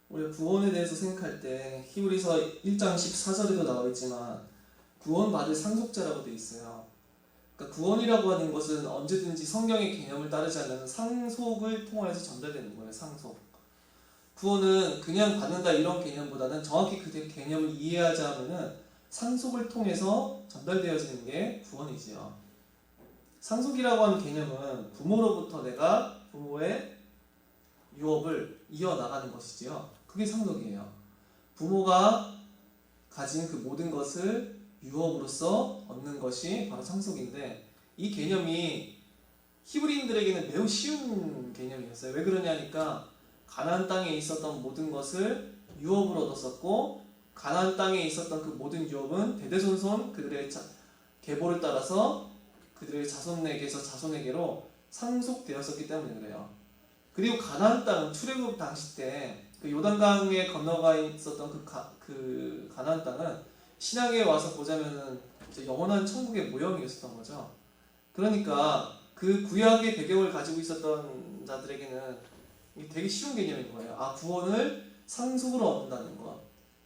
우리가 구원에 대해서 생각할 때 히브리서 1장 14절에도 나와 있지만 구원받을 상속자라고 되어 있어요. 그러니까 구원이라고 하는 것은 언제든지 성경의 개념을 따르지 않는 상속을 통해서 전달되는 거예요. 상속. 구원은 그냥 받는다 이런 개념보다는 정확히 그 개념을 이해하자 하면은 상속을 통해서 전달되어지는 게 구원이지요. 상속이라고 하는 개념은 부모로부터 내가 부모의 유업을 이어나가는 것이지요. 그게 상속이에요. 부모가 가진 그 모든 것을 유업으로서 얻는 것이 바로 상속인데, 이 개념이 히브리인들에게는 매우 쉬운 개념이었어요. 왜 그러냐니까 가나안 땅에 있었던 모든 것을 유업으로 얻었었고, 가나안 땅에 있었던 그 모든 유업은 대대손손 그들의 계보를 따라서 그들의 자손에게서 자손에게로 상속되었었기 때문에 그래요. 그리고 가나안 땅 출애굽 당시 때 그 요단강에 건너가 있었던 그 가나안 땅은 신약에 와서 보자면은 영원한 천국의 모형이었던 거죠. 그러니까 그 구약의 배경을 가지고 있었던 자들에게는 되게 쉬운 개념인 거예요. 아, 구원을 상속으로 얻는다는 것,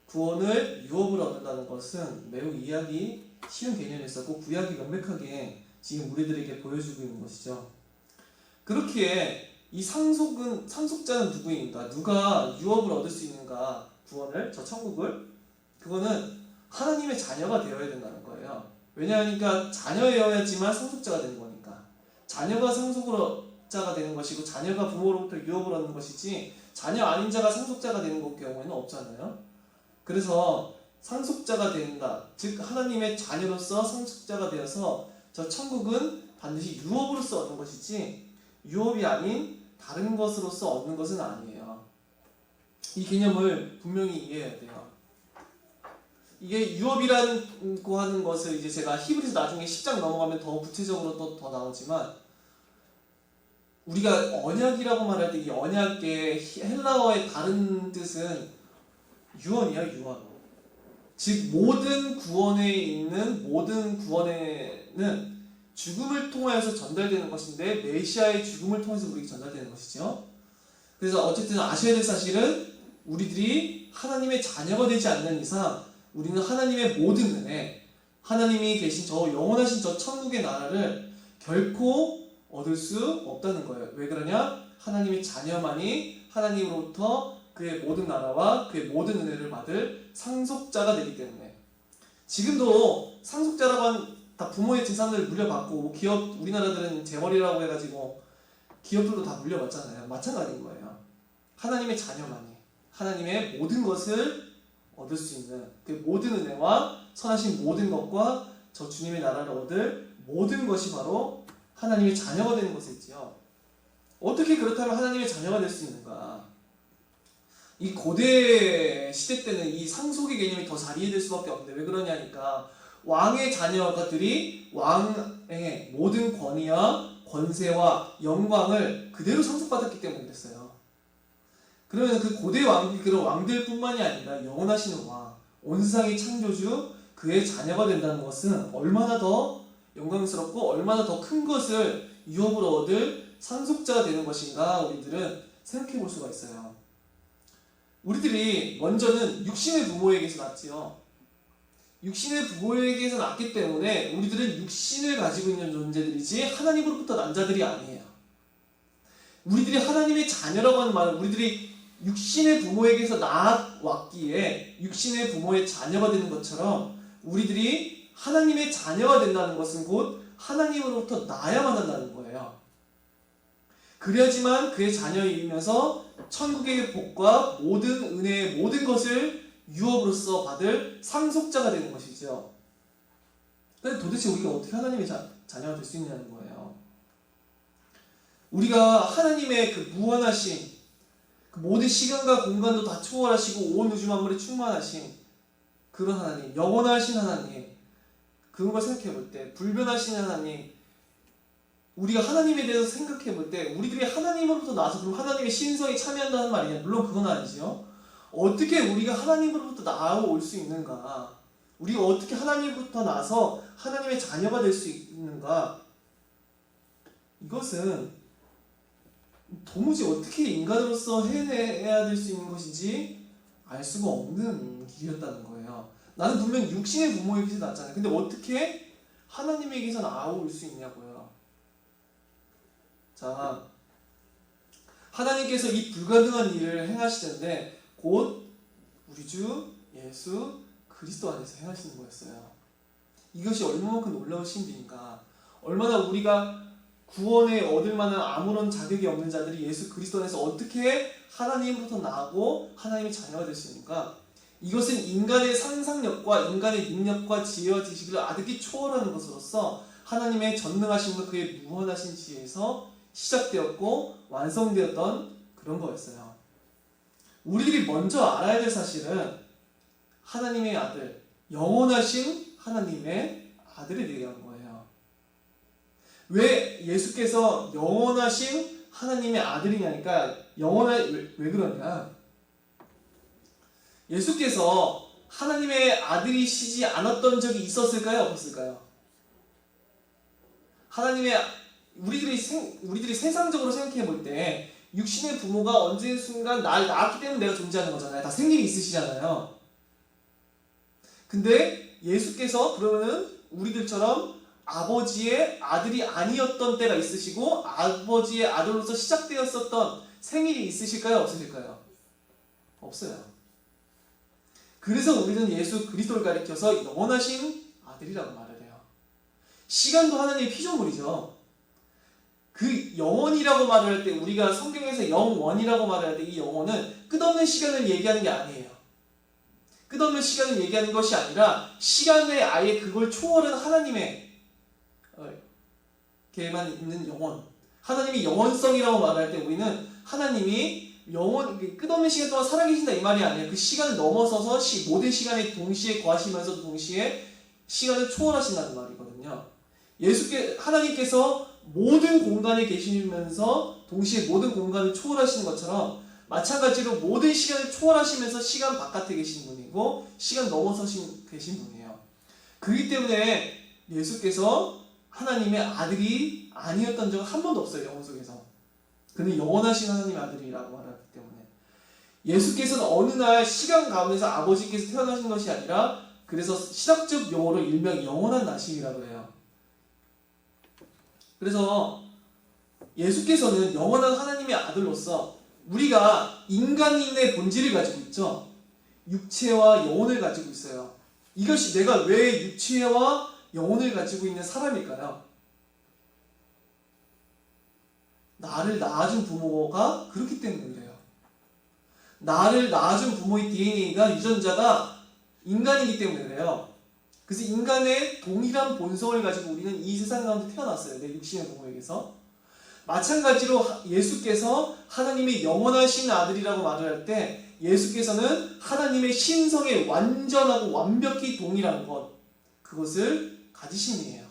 구원을 유업으로 얻는다는 것은 매우 이해하기 쉬운 개념이었었고, 구약이 명백하게 지금 우리들에게 보여주고 있는 것이죠. 그렇기에 이 상속자는 누구인가? 누가 유업을 얻을 수 있는가? 구원을, 저 천국을? 그거는 하나님의 자녀가 되어야 된다는 거예요. 왜냐하니까 자녀여야지만 상속자가 되는 거니까. 자녀가 상속자가 되는 것이고 자녀가 부모로부터 유업을 얻는 것이지 자녀 아닌 자가 상속자가 되는 경우에는 없잖아요. 그래서 상속자가 된다. 즉 하나님의 자녀로서 상속자가 되어서 저 천국은 반드시 유업으로서 얻는 것이지 유업이 아닌 다른 것으로서 얻는 것은 아니에요. 이 개념을 분명히 이해해야 돼요. 이게 유업이라고 하는 것을 이제 제가 히브리서 나중에 10장 넘어가면 더 구체적으로 더 나오지만, 우리가 언약이라고 말할 때 이 언약의 헬라어의 다른 뜻은 유언이야, 유언. 즉 모든 구원에 있는 모든 구원에는 죽음을 통하여서 전달되는 것인데 메시아의 죽음을 통해서 우리에게 전달되는 것이죠. 그래서 어쨌든 아셔야 될 사실은 우리들이 하나님의 자녀가 되지 않는 이상 우리는 하나님의 모든 은혜, 하나님이 계신 저 영원하신 저 천국의 나라를 결코 얻을 수 없다는 거예요. 왜 그러냐? 하나님의 자녀만이 하나님으로부터 그의 모든 나라와 그의 모든 은혜를 받을 상속자가 되기 때문에. 지금도 상속자라고 하는 다 부모의 재산을 물려받고, 기업, 우리나라들은 재벌이라고 해가지고 기업들도 다 물려받잖아요. 마찬가지인 거예요. 하나님의 자녀만이 하나님의 모든 것을 얻을 수 있는 그 모든 은혜와 선하신 모든 것과 저 주님의 나라를 얻을 모든 것이 바로 하나님의 자녀가 되는 것이지요. 어떻게 그렇다면 하나님의 자녀가 될 수 있는가? 이 고대 시대 때는 이 상속의 개념이 더 자리해질 수밖에 없는데, 왜 그러냐니까 왕의 자녀들이 왕의 모든 권위와 권세와 영광을 그대로 상속받았기 때문에 그랬어요. 그러면 그 고대 그런 왕들뿐만이 아니라 영원하신 왕, 온 세상의 창조주, 그의 자녀가 된다는 것은 얼마나 더 영광스럽고 얼마나 더 큰 것을 유업으로 얻을 상속자가 되는 것인가, 우리들은 생각해 볼 수가 있어요. 우리들이 먼저는 육신의 부모에게서 났지요. 육신의 부모에게서 났기 때문에 우리들은 육신을 가지고 있는 존재들이지 하나님으로부터 난 자들이 아니에요. 우리들이 하나님의 자녀라고 하는 말은 우리들이 육신의 부모에게서 나왔기에 육신의 부모의 자녀가 되는 것처럼, 우리들이 하나님의 자녀가 된다는 것은 곧 하나님으로부터 나야만 한다는 거예요. 그래야지만 그의 자녀이면서 천국의 복과 모든 은혜의 모든 것을 유업으로서 받을 상속자가 되는 것이죠. 근데 도대체 우리가 어떻게 하나님의 자녀가 될 수 있냐는 거예요. 우리가 하나님의 그 무한하신, 그 모든 시간과 공간도 다 초월하시고 온 우주 만물에 충만하신 그런 하나님, 영원하신 하나님, 그런 걸 생각해 볼 때, 불변하신 하나님, 우리가 하나님에 대해서 생각해 볼 때 우리들이 하나님으로부터 나와서 그럼 하나님의 신성에 참여한다는 말이냐? 물론 그건 아니지요. 어떻게 우리가 하나님으로부터 나올 수 있는가? 우리가 어떻게 하나님으로부터 나서 하나님의 자녀가 될 수 있는가? 이것은 도무지 어떻게 인간으로서 해내야 될 수 있는 것인지 알 수가 없는 길이었다는 거예요. 나는 분명 육신의 부모에게서 낳았잖아요. 근데 어떻게 하나님에게서 나올 수 있냐고요. 자, 하나님께서 이 불가능한 일을 행하시는데 곧 우리 주 예수 그리스도 안에서 행하시는 거였어요. 이것이 얼마만큼 놀라우신 일인가. 얼마나 우리가 구원에 얻을 만한 아무런 자격이 없는 자들이 예수 그리스도 안에서 어떻게 하나님으로부터 나고 하나님의 자녀가 될 수 있는가. 이것은 인간의 상상력과 인간의 능력과 지혜와 지식을 아득히 초월하는 것으로서 하나님의 전능하심과 그의 무한하신 지혜에서 시작되었고 완성되었던 그런 거였어요. 우리들이 먼저 알아야 될 사실은 하나님의 아들, 영원하신 하나님의 아들에 대한 거예요. 왜 예수께서 영원하신 하나님의 아들이냐니까 왜 그러냐. 예수께서 하나님의 아들이시지 않았던 적이 있었을까요? 없었을까요? 하나님의 우리들이 세상적으로 생각해 볼 때 육신의 부모가 언제 순간 날 낳았기 때문에 내가 존재하는 거잖아요. 다 생일이 있으시잖아요. 근데 예수께서 그러면은 우리들처럼 아버지의 아들이 아니었던 때가 있으시고 아버지의 아들로서 시작되었었던 생일이 있으실까요? 없으실까요? 없어요. 그래서 우리는 예수 그리스도를 가리켜서 영원하신 아들이라고 말을 해요. 시간도 하나님의 피조물이죠. 그 영원이라고 말을 할 때 우리가 성경에서 영원이라고 말을 할 때 이 영원은 끝없는 시간을 얘기하는 게 아니에요. 끝없는 시간을 얘기하는 것이 아니라 시간에 아예 그걸 초월한 하나님의 게만 있는 영원. 하나님이 영원성이라고 말할 때 우리는 하나님이 끝없는 시간 동안 살아계신다 이 말이 아니에요. 그 시간을 넘어서서 모든 시간에 동시에 거하시면서 동시에 시간을 초월하신다는 말이거든요. 하나님께서 모든 공간에 계시면서 동시에 모든 공간을 초월하시는 것처럼 마찬가지로 모든 시간을 초월하시면서 시간 바깥에 계신 분이고 시간 넘어서 계신 분이에요. 그렇기 때문에 예수께서 하나님의 아들이 아니었던 적은 한 번도 없어요. 영혼 속에서. 그는 영원하신 하나님의 아들이라고 말하기 때문에 예수께서는 어느 날 시간 가운데서 아버지께서 태어나신 것이 아니라 그래서 신학적 용어로 일명 영원한 나심이라고 해요. 그래서 예수께서는 영원한 하나님의 아들로서 우리가 인간인의 본질을 가지고 있죠. 육체와 영혼을 가지고 있어요. 이것이 내가 왜 육체와 영혼을 가지고 있는 사람일까요? 나를 낳아준 부모가 그렇기 때문에 그래요. 나를 낳아준 부모의 DNA가 유전자가 인간이기 때문에 그래요. 그래서 인간의 동일한 본성을 가지고 우리는 이 세상 가운데 태어났어요. 내 육신의 부모에게서. 마찬가지로 예수께서 하나님의 영원하신 아들이라고 말을 할 때 예수께서는 하나님의 신성에 완전하고 완벽히 동일한 것, 그것을 가지신 이에요.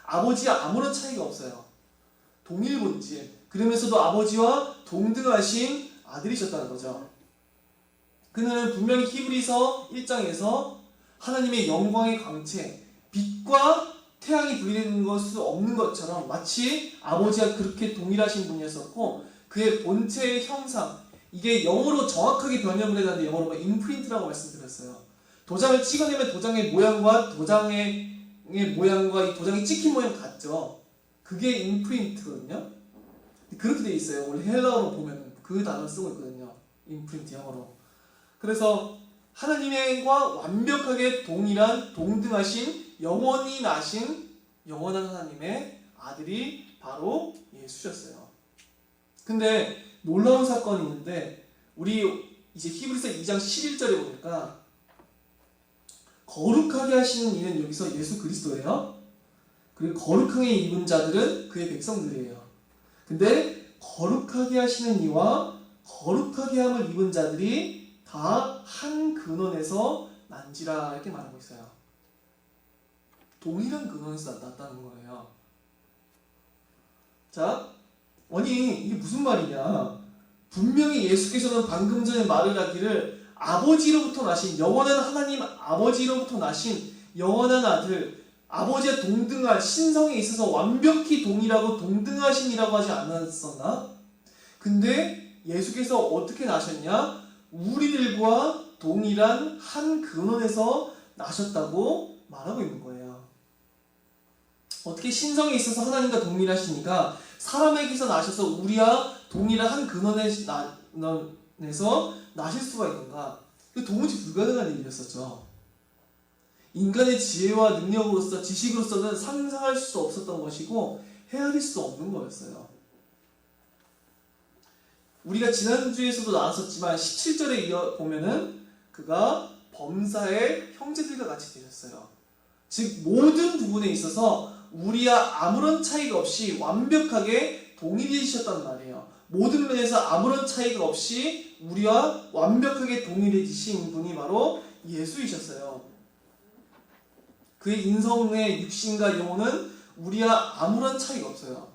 아버지와 아무런 차이가 없어요. 동일 본질. 그러면서도 아버지와 동등하신 아들이셨다는 거죠. 그는 분명히 히브리서 1장에서 하나님의 영광의 광채, 빛과 태양이 분리되는 것은 없는 것처럼 마치 아버지와 그렇게 동일하신 분이었었고 그의 본체의 형상, 이게 영어로 정확하게 번역을 해놨는데 영어로 임프린트라고 말씀드렸어요. 도장을 찍어내면 도장의 모양과 이 도장이 찍힌 모양 같죠. 그게 임프린트거든요. 그렇게 돼 있어요. 원래 헬라어로 보면 그 단어를 쓰고 있거든요. 임프린트 영어로. 그래서 하나님과 완벽하게 동일한 동등하신 영원히 나신 영원한 하나님의 아들이 바로 예수셨어요. 근데 놀라운 사건이 있는데 우리 이제 히브리서 2장 11절에 보니까 거룩하게 하시는 이는 여기서 예수 그리스도예요. 그리고 거룩하게 입은 자들은 그의 백성들이에요. 근데 거룩하게 하시는 이와 거룩하게 함을 입은 자들이 다 한 근원에서 난지라 이렇게 말하고 있어요. 동일한 근원에서 났다는 거예요. 자, 아니 이게 무슨 말이냐? 분명히 예수께서는 방금 전에 말을 하기를 아버지로부터 나신 영원한 하나님 아버지로부터 나신 영원한 아들, 아버지와 동등한 신성에 있어서 완벽히 동일하고 동등하신이라고 하지 않았었나? 근데 예수께서 어떻게 나셨냐? 우리들과 동일한 한 근원에서 나셨다고 말하고 있는 거예요. 어떻게 신성에 있어서 하나님과 동일하시니까 사람에게서 나셔서 우리와 동일한 한 근원에서 나실 수가 있는가? 이거 도무지 불가능한 일이었었죠. 인간의 지혜와 능력으로서 지식으로서는 상상할 수 없었던 것이고 헤아릴 수 없는 거였어요. 우리가 지난주에서도 나왔었지만 17절에 보면은 그가 범사의 형제들과 같이 되셨어요. 즉 모든 부분에 있어서 우리와 아무런 차이가 없이 완벽하게 동일해지셨단 말이에요. 모든 면에서 아무런 차이가 없이 우리와 완벽하게 동일해지신 분이 바로 예수이셨어요. 그의 인성의 육신과 영혼은 우리와 아무런 차이가 없어요.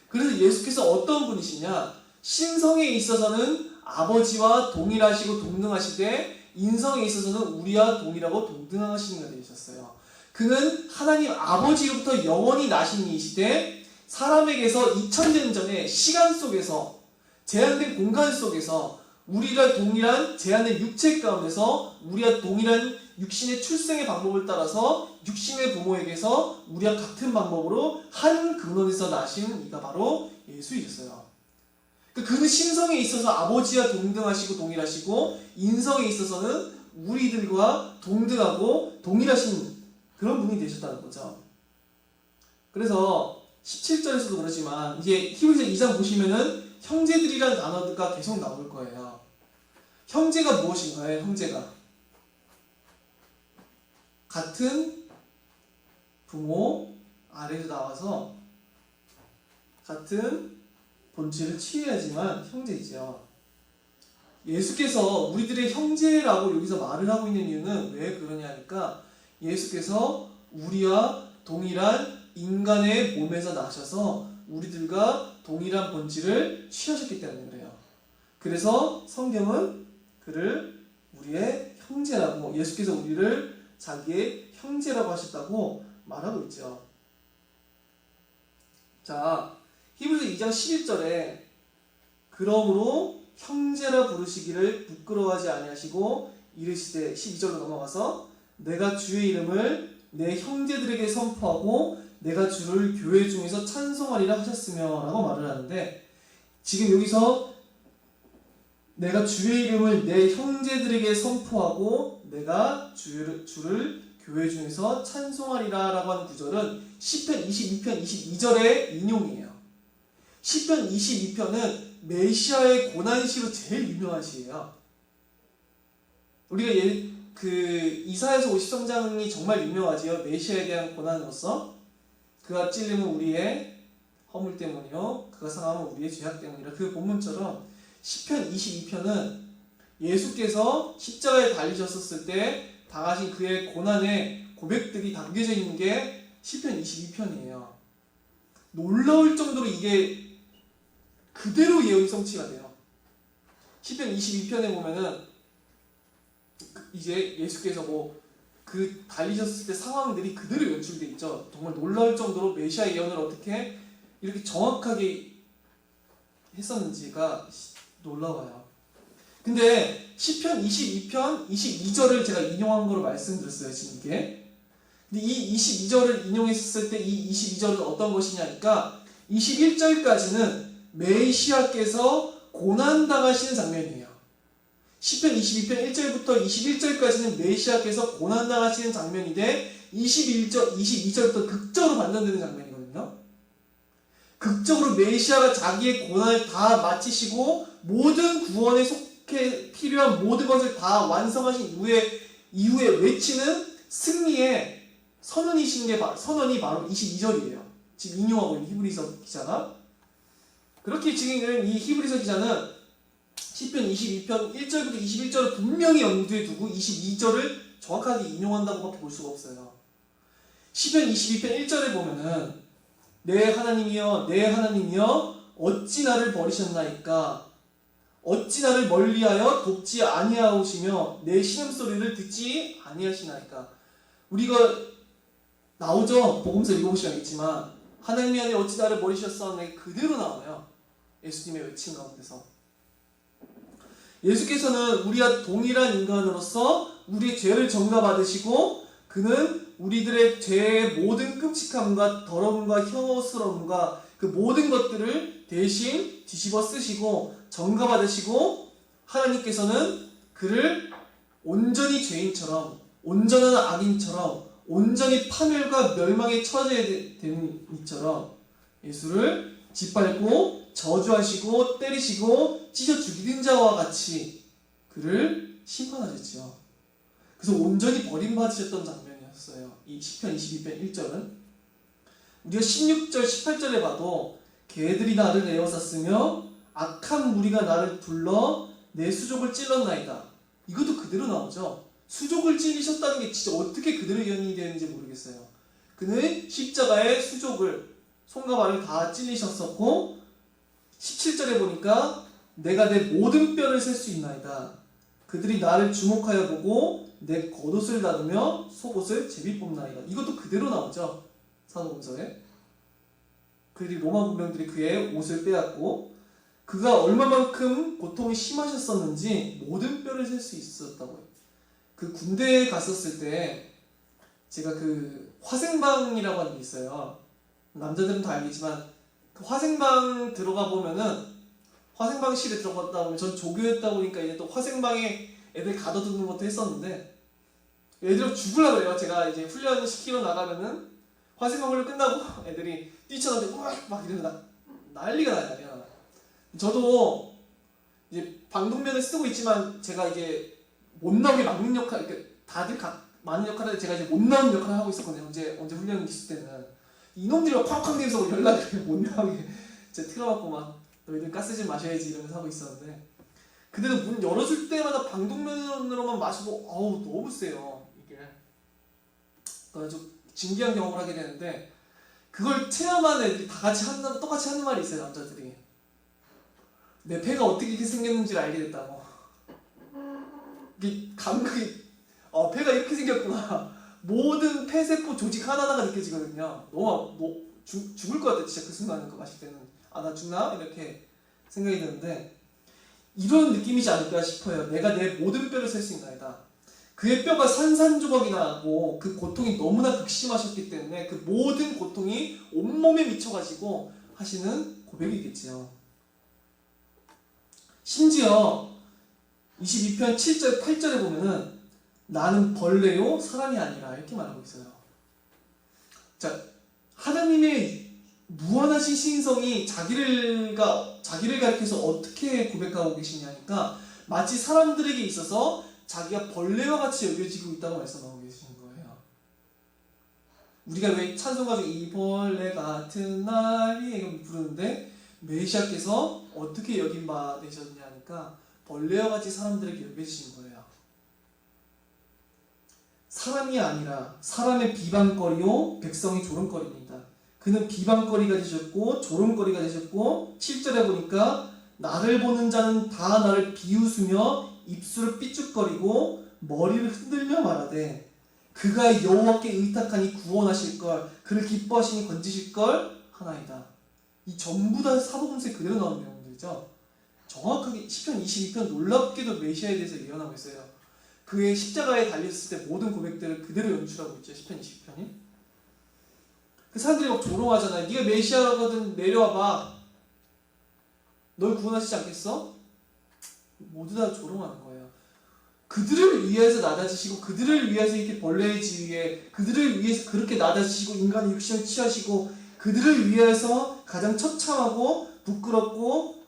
그래서 예수께서 어떤 분이시냐? 신성에 있어서는 아버지와 동일하시고 동등하시되 인성에 있어서는 우리와 동일하고 동등하신 이가 되셨어요. 그는 하나님 아버지로부터 영원히 나신 이시되 사람에게서 2000년 전에 시간 속에서 제한된 공간 속에서 우리가 동일한 제한된 육체 가운데서 우리가 동일한 육신의 출생의 방법을 따라서 육신의 부모에게서 우리와 같은 방법으로 한 근원에서 나신 이가 바로 예수이셨어요. 그는 신성에 있어서 아버지와 동등하시고 동일하시고 인성에 있어서는 우리들과 동등하고 동일하신 그런 분이 되셨다는 거죠. 그래서 17절에서도 그러지만 이제 히브리서 2장 보시면은 형제들이라는 단어가 계속 나올 거예요. 형제가 무엇인가요? 형제가 같은 부모 아래에서 나와서 같은 본체를 취해야지만 형제이죠. 예수께서 우리들의 형제라고 여기서 말을 하고 있는 이유는 왜 그러냐 하니까 예수께서 우리와 동일한 인간의 몸에서 나셔서 우리들과 동일한 본질을 취하셨기 때문에 그래요. 그래서 성경은 그를 우리의 형제라고, 예수께서 우리를 자기의 형제라고 하셨다고 말하고 있죠. 자, 히브리서 2장 11절에 그러므로 형제라 부르시기를 부끄러워하지 아니하시고 이르시되 12절로 넘어가서 내가 주의 이름을 내 형제들에게 선포하고 내가 주를 교회 중에서 찬송하리라 하셨으며 라고 말을 하는데, 지금 여기서 내가 주의 이름을 내 형제들에게 선포하고 내가 주를 교회 중에서 찬송하리라 라고 하는 구절은 시편 22편 22절의 인용이에요. 시편 22편은 메시아의 고난시로 제일 유명한 시예요. 우리가 이사야서 53장이 정말 유명하지요. 메시아에 대한 고난으로서 그가 찔림은 우리의 허물 때문이요 그가 상함은 우리의 죄악 때문이라. 그 본문처럼 시편 22편은 예수께서 십자가에 달리셨을 때 당하신 그의 고난의 고백들이 담겨져 있는 게 시편 22편이에요. 놀라울 정도로 이게 그대로 예언이 성취가 돼요. 시편 22편에 보면은 이제 예수께서 그 달리셨을 때 상황들이 그대로 연출돼 있죠. 정말 놀라울 정도로 메시아 예언을 어떻게 이렇게 정확하게 했었는지가 놀라워요. 근데 시편 22편 22절을 제가 인용한 거로 말씀드렸어요, 지금 이게. 근데 이 22절을 인용했을 때 이 22절은 어떤 것이냐니까 21절까지는 메시아께서 고난당하시는 장면이에요. 시편 22편 1절부터 21절까지는 메시아께서 고난당하시는 장면인데 22절부터 극적으로 반전되는 장면이거든요. 극적으로 메시아가 자기의 고난을 다 마치시고 모든 구원에 속해 필요한 모든 것을 다 완성하신 이후에 외치는 승리의 선언이 바로 22절이에요. 지금 인용하고 있는 히브리서 기자가. 그렇게 지금 이 히브리서 기자는 시편 22편 1절부터 21절을 분명히 염두에 두고 22절을 정확하게 인용한다고밖에 볼 수가 없어요. 시편 22편 1절에 보면은 내 하나님이여 내 하나님이여 어찌 나를 버리셨나이까 어찌 나를 멀리하여 돕지 아니하오시며 내 신음소리를 듣지 아니하시나이까. 우리가 나오죠. 복음서 읽어보시면 알겠지만 하나님이 아니 어찌 나를 버리셨사오니 그대로 나와요. 예수님의 외침 가운데서. 예수께서는 우리와 동일한 인간으로서 우리의 죄를 전가받으시고 그는 우리들의 죄의 모든 끔찍함과 더러움과 혐오스러움과 그 모든 것들을 대신 뒤집어 쓰시고 전가받으시고 하나님께서는 그를 온전히 죄인처럼 온전한 악인처럼 온전히 파멸과 멸망에 처해야 되는 이처럼 예수를 짓밟고 저주하시고 때리시고 찢어 죽이는 자와 같이 그를 심판하셨죠. 그래서 온전히 버림받으셨던 장면이었어요. 이 시편 22편 1절은 우리가 16절 18절에 봐도 개들이 나를 에워쌌으며 악한 무리가 나를 둘러 내 수족을 찔렀나이다. 이것도 그대로 나오죠. 수족을 찔리셨다는 게 진짜 어떻게 그대로 연이 되는지 모르겠어요. 그는 십자가에 수족을 손과 발을 다 찔리셨었고 17절에 보니까 내가 내 모든 뼈를 셀 수 있나이다. 그들이 나를 주목하여 보고 내 겉옷을 나누며 속옷을 제비 뽑나이다. 이것도 그대로 나오죠. 사도행전에. 그들이 로마 군병들이 그의 옷을 빼앗고 그가 얼마만큼 고통이 심하셨었는지 모든 뼈를 셀 수 있었다고요. 그 군대에 갔었을 때 제가 그 화생방이라고 하는 게 있어요. 남자들은 다 알겠지만 그 화생방 들어가 보면은 화생방실에 들어갔다 보면 전 조교였다 보니까 이제 또 화생방에 애들 가둬두는 것도 했었는데 애들 죽으려고 그래요. 제가 이제 훈련 시키러 나가면은 화생방 훈련 끝나고 애들이 뛰쳐나오고 막 이러면 난리가 나요. 저도 이제 방독면을 쓰고 있지만 제가 이제 못 나오게 막는 역할, 그러니까 다들 많은 역할을 제가 이제 못 나오는 역할을 하고 있었거든요. 언제 훈련 있을 때는 이놈들이 막 쾅쾅 대면서 연락을 못 나오게 제가 틀어갖고 막 너희들 가스 좀 마셔야지 이러면서 하고 있었는데 그때도 문 열어줄 때마다 방독면으로만 마시고 어우 너무 세요 이게. 그래서 좀 신기한 경험을 하게 되는데 그걸 체험한 애들이 다 같이 똑같이 하는 말이 있어요. 남자들이 내 폐가 어떻게 이렇게 생겼는지를 알게 됐다고. 이게 감각이 폐가 이렇게 생겼구나. 모든 폐세포 조직 하나하나가 느껴지거든요. 너무 죽을 것 같아 진짜 그 순간 그거 마실 때는. 아 나 죽나? 이렇게 생각이 드는데 이런 느낌이지 않을까 싶어요. 내가 내 모든 뼈를 셀 수 있나이다. 그의 뼈가 산산조각이 나고 그 고통이 너무나 극심하셨기 때문에 그 모든 고통이 온몸에 미쳐가지고 하시는 고백이겠지요. 심지어 22편 7절 8절에 보면은 나는 벌레요 사람이 아니라 이렇게 말하고 있어요. 자, 하나님의 무한하신 신성이 자기를 가리켜서 어떻게 고백하고 계시냐니까 마치 사람들에게 있어서 자기가 벌레와 같이 여겨지고 있다고 말씀하고 계시는 거예요. 우리가 왜 찬송가 중에 이 벌레 같은 날이 이걸 부르는데 메시아께서 어떻게 여긴 바 되셨냐니까 벌레와 같이 사람들에게 여겨지신 거예요. 사람이 아니라 사람의 비방거리요 백성의 조롱거리입니다. 그는 비방거리가 되셨고 조롱거리가 되셨고 7절에 보니까 나를 보는 자는 다 나를 비웃으며 입술을 삐죽거리고 머리를 흔들며 말하되 그가 여호와께 의탁하니 구원하실걸 그를 기뻐하시니 건지실걸 하나이다. 이 전부 다 사복음서에 그대로 나오는 내용들이죠. 정확하게 시편 22편 놀랍게도 메시아에 대해서 예언하고 있어요. 그의 십자가에 달렸을 때 모든 고백들을 그대로 연출하고 있죠. 시편 20편이. 그 사람들이 막 조롱하잖아요. 네가 메시아거든 내려와봐. 널 구원하시지 않겠어? 모두 다 조롱하는 거예요. 그들을 위해서 낮아지시고 그들을 위해서 이렇게 벌레의 지위에 그들을 위해서 그렇게 낮아지시고 인간의 육신을 취하시고 그들을 위해서 가장 처참하고 부끄럽고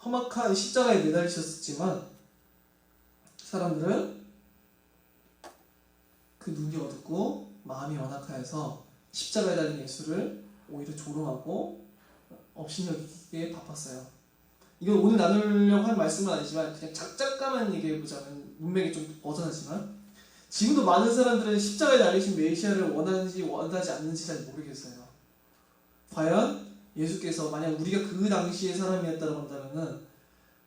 험악한 십자가에 매달리셨지만 사람들은 그 눈이 어둡고 마음이 완악하여서 십자가에 달린 예수를 오히려 조롱하고 업신여기기에 바빴어요. 이건 오늘 나누려고 한 말씀은 아니지만 그냥 작작가만 얘기해보자면 문맥이 좀 벗어나지만 지금도 많은 사람들은 십자가에 달리신 메시아를 원하는지 원하지 않는지 잘 모르겠어요. 과연 예수께서 만약 우리가 그 당시의 사람이었다고 한다면은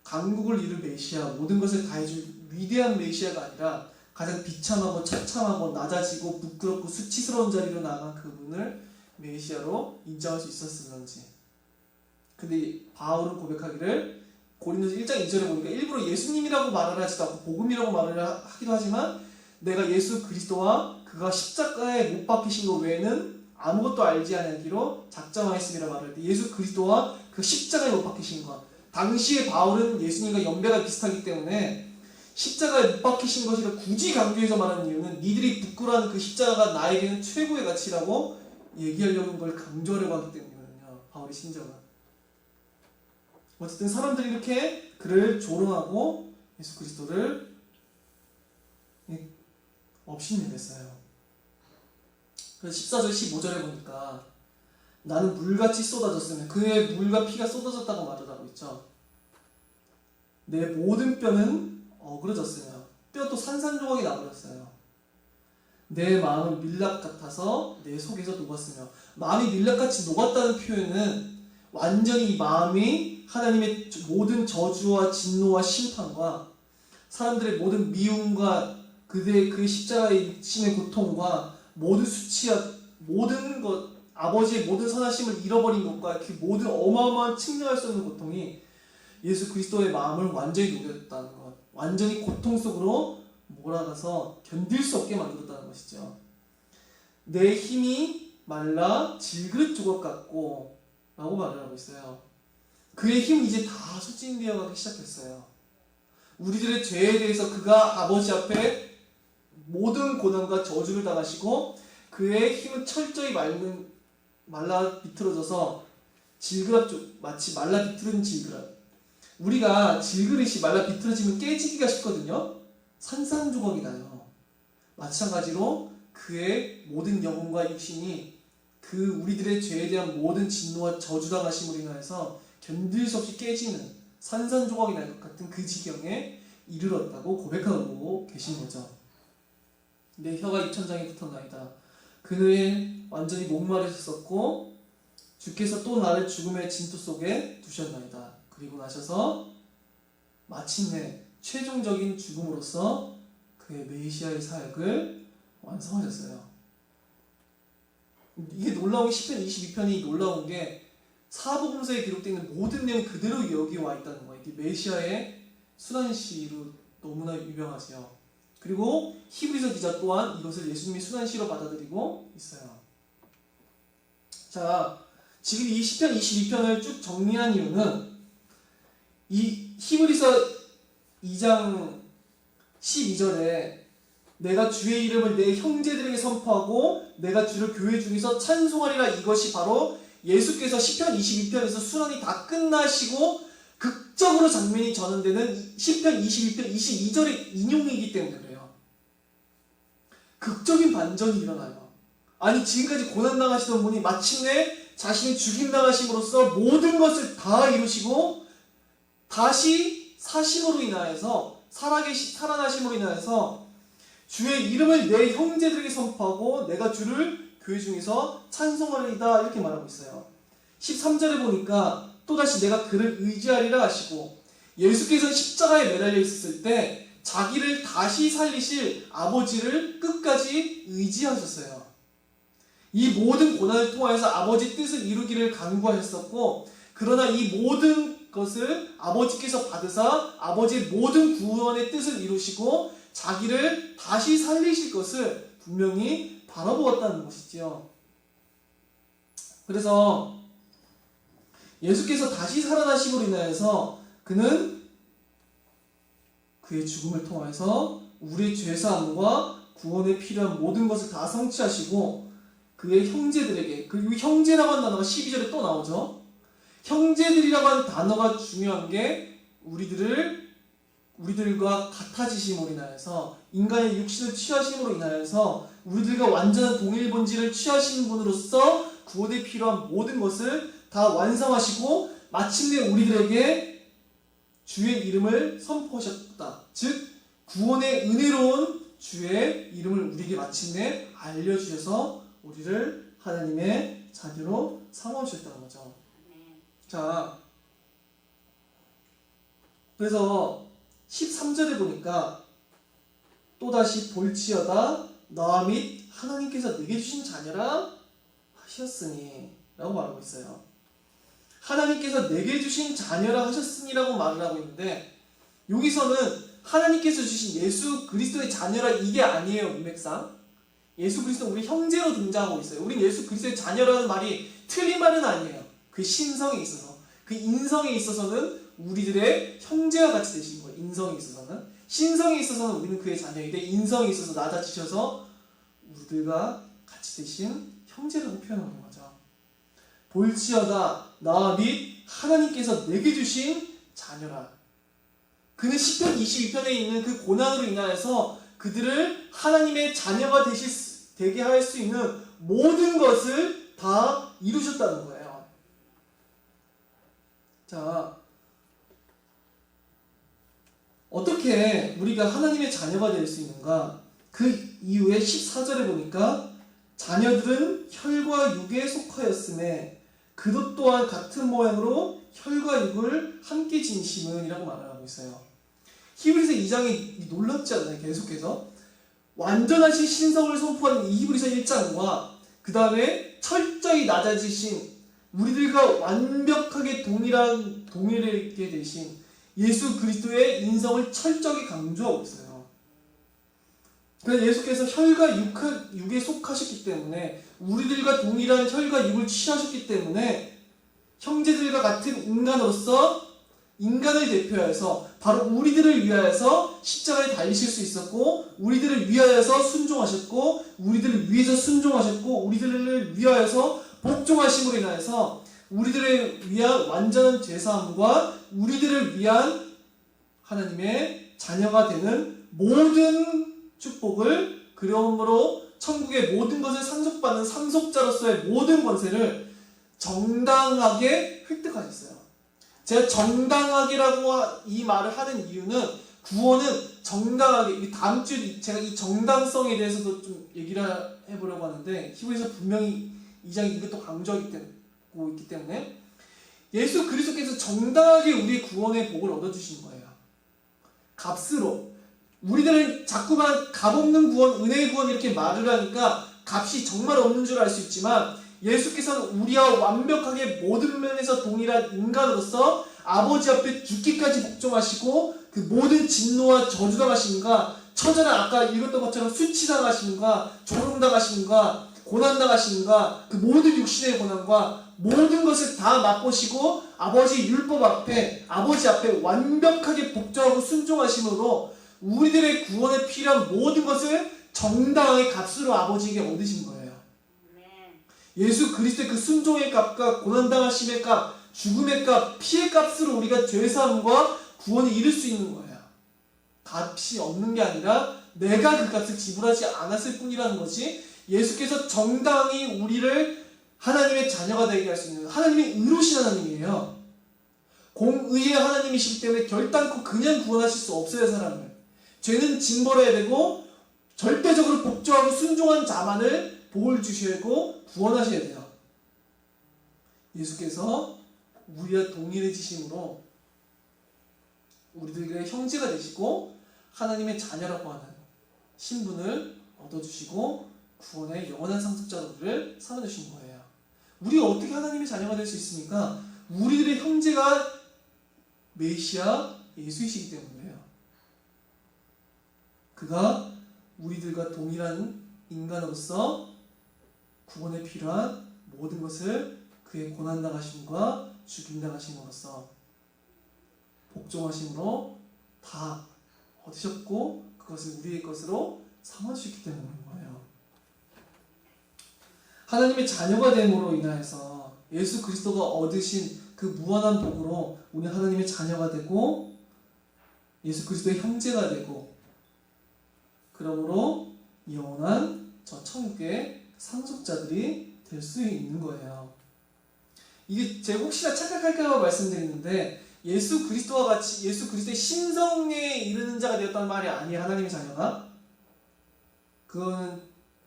강국을 이룰 메시아, 모든 것을 다 해줄 위대한 메시아가 아니라 가장 비참하고 처참하고 낮아지고 부끄럽고 수치스러운 자리로 나간 그분을 메시아로 인정할 수 있었을런지 근데 바울은 고백하기를 고린도서 1장 2절에 보니까 일부러 예수님이라고 말을 하지도 않고 복음이라고 말을 하기도 하지만 내가 예수 그리스도와 그가 십자가에 못 박히신 것 외에는 아무것도 알지 않기로 작정하였음이라 말할 때 예수 그리스도와 그 십자가에 못 박히신 것, 당시에 바울은 예수님과 연배가 비슷하기 때문에 십자가에 못 박히신 것이라 굳이 강조해서 말하는 이유는 니들이 부끄러워하는 그 십자가가 나에게는 최고의 가치라고 얘기하려는 걸 강조하려고 하기 때문이거든요. 바울의 심정은. 어쨌든 사람들이 이렇게 그를 조롱하고 예수 그리스도를 업신여겼어요. 그래서 14절 15절에 보니까 나는 물같이 쏟아졌으면 그의 물과 피가 쏟아졌다고 말을 하고 있죠. 내 모든 뼈는 어그러졌으며 뼈도 산산조각이 나버렸어요. 내 마음은 밀랍 같아서 내 속에서 녹았으며, 마음이 밀랍같이 녹았다는 표현은 완전히 이 마음이 하나님의 모든 저주와 진노와 심판과 사람들의 모든 미움과 그의 십자가의 육신의 고통과 모든 수치와 모든 것, 아버지의 모든 선하심을 잃어버린 것과 그 모든 어마어마한 측량할 수 없는 고통이 예수 그리스도의 마음을 완전히 녹였다는 것, 완전히 고통 속으로 몰아가서 견딜 수 없게 만들었다는 것이죠. 내 힘이 말라 질그릇 조각 같고 라고 말을 하고 있어요. 그의 힘은 이제 다 소진되어 가기 시작했어요. 우리들의 죄에 대해서 그가 아버지 앞에 모든 고난과 저주를 당하시고 그의 힘은 철저히 말라 비틀어져서 질그릇, 마치 말라 비틀어진 질그릇. 우리가 질그릇이 말라 비틀어지면 깨지기가 쉽거든요. 산산조각이 나요. 마찬가지로 그의 모든 영혼과 육신이 그 우리들의 죄에 대한 모든 진노와 저주당하심으로 인하여서 견딜 수 없이 깨지는 산산조각이 날 것 같은 그 지경에 이르렀다고 고백하고 계신 거죠. 내 혀가 입천장에 붙었나이다. 그는 완전히 목마르셨었고 주께서 또 나를 죽음의 진토 속에 두셨나이다. 그리고 나셔서 마침내 최종적인 죽음으로써 그의 메시아의 사역을 완성하셨어요. 이게 놀라운 게 10편 22편이 놀라운 게 사복음서에 기록되어 있는 모든 내용 그대로 여기 와 있다는 거예요. 이게 메시아의 순환시로 너무나 유명하죠. 그리고 히브리서 기자 또한 이것을 예수님의 순환시로 받아들이고 있어요. 자, 지금 이 10편 22편을 쭉 정리한 이유는 이 히브리서 2장 12절에 내가 주의 이름을 내 형제들에게 선포하고 내가 주를 교회 중에서 찬송하리라, 이것이 바로 예수께서 시편 22편에서 순환이 다 끝나시고 극적으로 장면이 전환되는 시편 22편 22절의 인용이기 때문에 그래요. 극적인 반전이 일어나요. 아니, 지금까지 고난당하시던 분이 마침내 자신이 죽임당하심으로써 모든 것을 다 이루시고 다시 사심으로 인하여서 살아나심으로 인하여서 주의 이름을 내 형제들에게 선포하고 내가 주를 교회 중에서 찬송하리이다, 이렇게 말하고 있어요. 13절에 보니까 또다시 내가 그를 의지하리라 하시고, 예수께서 십자가에 매달려 있었을 때 자기를 다시 살리실 아버지를 끝까지 의지하셨어요. 이 모든 고난을 통하여서 아버지 뜻을 이루기를 간구하셨었고, 그러나 이 모든 것을 아버지께서 받으사 아버지의 모든 구원의 뜻을 이루시고 자기를 다시 살리실 것을 분명히 바라보았다는 것이지요. 그래서 예수께서 다시 살아나심으로 인하여서 그는 그의 죽음을 통해서 우리의 죄사함과 구원에 필요한 모든 것을 다 성취하시고 그의 형제들에게, 그리고 형제라고 하는 단어가 12절에 또 나오죠. 형제들이라고 하는 단어가 중요한 게 우리들과 같아지심으로 인하여서, 인간의 육신을 취하심으로 인하여서 우리들과 완전한 동일 본질을 취하시는 분으로서 구원에 필요한 모든 것을 다 완성하시고 마침내 우리들에게 주의 이름을 선포하셨다. 즉 구원의 은혜로운 주의 이름을 우리에게 마침내 알려주셔서 우리를 하나님의 자녀로 삼아주셨다는 거죠. 자, 그래서 13절에 보니까 또다시 볼지어다 너와 및 하나님께서 내게 주신 자녀라 하셨으니 라고 말하고 있어요. 하나님께서 내게 주신 자녀라 하셨으니라고 말을 하고 있는데, 여기서는 하나님께서 주신 예수 그리스도의 자녀라 이게 아니에요. 문맥상 예수 그리스도는 우리 형제로 등장하고 있어요. 우린 예수 그리스도의 자녀라는 말이 틀린 말은 아니에요. 그 신성에 있어서, 그 인성에 있어서는 우리들의 형제와 같이 되신 거예요. 인성에 있어서는. 신성에 있어서는 우리는 그의 자녀인데, 인성에 있어서 낮아지셔서 우리들과 같이 되신 형제라고 표현하는 거죠. 볼지어다 나 및 하나님께서 내게 주신 자녀라. 그는 시편 22편에 있는 그 고난으로 인하여서 그들을 하나님의 자녀가 되게 할 수 있는 모든 것을 다 이루셨다는 거예요. 자, 어떻게 우리가 하나님의 자녀가 될 수 있는가? 그 이후에 14절에 보니까 자녀들은 혈과 육에 속하였음에 그것 또한 같은 모양으로 혈과 육을 함께 지니심은 이라고 말하고 있어요. 히브리서 2장이 놀랍지 않나요? 계속해서 완전하신 신성을 선포하는 이 히브리서 1장과 그 다음에 철저히 낮아지신 우리들과 완벽하게 동일하게 되신 예수 그리스도의 인성을 철저히 강조하고 있어요. 그래서 예수께서 혈과 육에 속하셨기 때문에, 우리들과 동일한 혈과 육을 취하셨기 때문에 형제들과 같은 인간으로서 인간을 대표하여서 바로 우리들을 위하여서 십자가에 달리실 수 있었고, 우리들을 위하여서 순종하셨고, 우리들을 위해서 순종하셨고, 우리들을 위하여서 복종하심으로 인하여서 우리들을 위한 완전한 죄사함과 우리들을 위한 하나님의 자녀가 되는 모든 축복을, 그러므로 천국의 모든 것을 상속받는 상속자로서의 모든 권세를 정당하게 획득하셨어요. 제가 정당하게라고 이 말을 하는 이유는, 구원은 정당하게, 다음 주에 제가 이 정당성에 대해서도 좀 얘기를 해보려고 하는데, 히브리서 분명히 2장이 이것도 강조하고 있기 때문에, 예수 그리스도께서 정당하게 우리의 구원의 복을 얻어주신 거예요. 값으로. 우리들은 자꾸만 값없는 구원, 은혜의 구원 이렇게 말을 하니까 값이 정말 없는 줄 알 수 있지만, 예수께서는 우리와 완벽하게 모든 면에서 동일한 인간으로서 아버지 앞에 죽기까지 복종하시고, 그 모든 진노와 저주당하심과, 처절한 아까 읽었던 것처럼 수치당하심과 조롱당하심과 고난당하심과 그 모든 육신의 고난과 모든 것을 다 맛보시고 아버지 율법 앞에, 아버지 앞에 완벽하게 복종하고 순종하심으로 우리들의 구원에 필요한 모든 것을 정당하게 값으로 아버지에게 얻으신 거예요. 예수 그리스도의 그 순종의 값과 고난당하심의 값, 죽음의 값, 피의 값으로 우리가 죄사함과 구원을 이룰 수 있는 거예요. 값이 없는 게 아니라 내가 그 값을 지불하지 않았을 뿐이라는 것이, 예수께서 정당히 우리를 하나님의 자녀가 되게 할 수 있는 하나님의 의로우신 하나님이에요. 공의의 하나님이시기 때문에 결단코 그냥 구원하실 수 없어요. 사람을. 죄는 징벌해야 되고 절대적으로 복종하고 순종한 자만을 복을 주시고 구원하셔야 돼요. 예수께서 우리와 동일해지심으로 우리들의 형제가 되시고 하나님의 자녀라고 하는 신분을 얻어주시고 구원의 영원한 상속자로 우리를 삼아주신 거예요. 우리가 어떻게 하나님의 자녀가 될 수 있습니까? 우리들의 형제가 메시아 예수이시기 때문이에요. 그가 우리들과 동일한 인간으로서 구원에 필요한 모든 것을 그의 고난당하심과 죽임당하심으로써 복종하심으로 다 얻으셨고, 그것을 우리의 것으로 삼아주셨기 때문인 거예요. 하나님의 자녀가 됨으로 인하여서 예수 그리스도가 얻으신 그 무한한 복으로 우리 하나님의 자녀가 되고 예수 그리스도의 형제가 되고, 그러므로 영원한 저 천국의 상속자들이 될 수 있는 거예요. 이게 제가 혹시나 착각할까 봐 말씀드리는데, 예수 그리스도와 같이 예수 그리스도의 신성에 이르는 자가 되었다는 말이 아니에요. 하나님의 자녀가. 그거는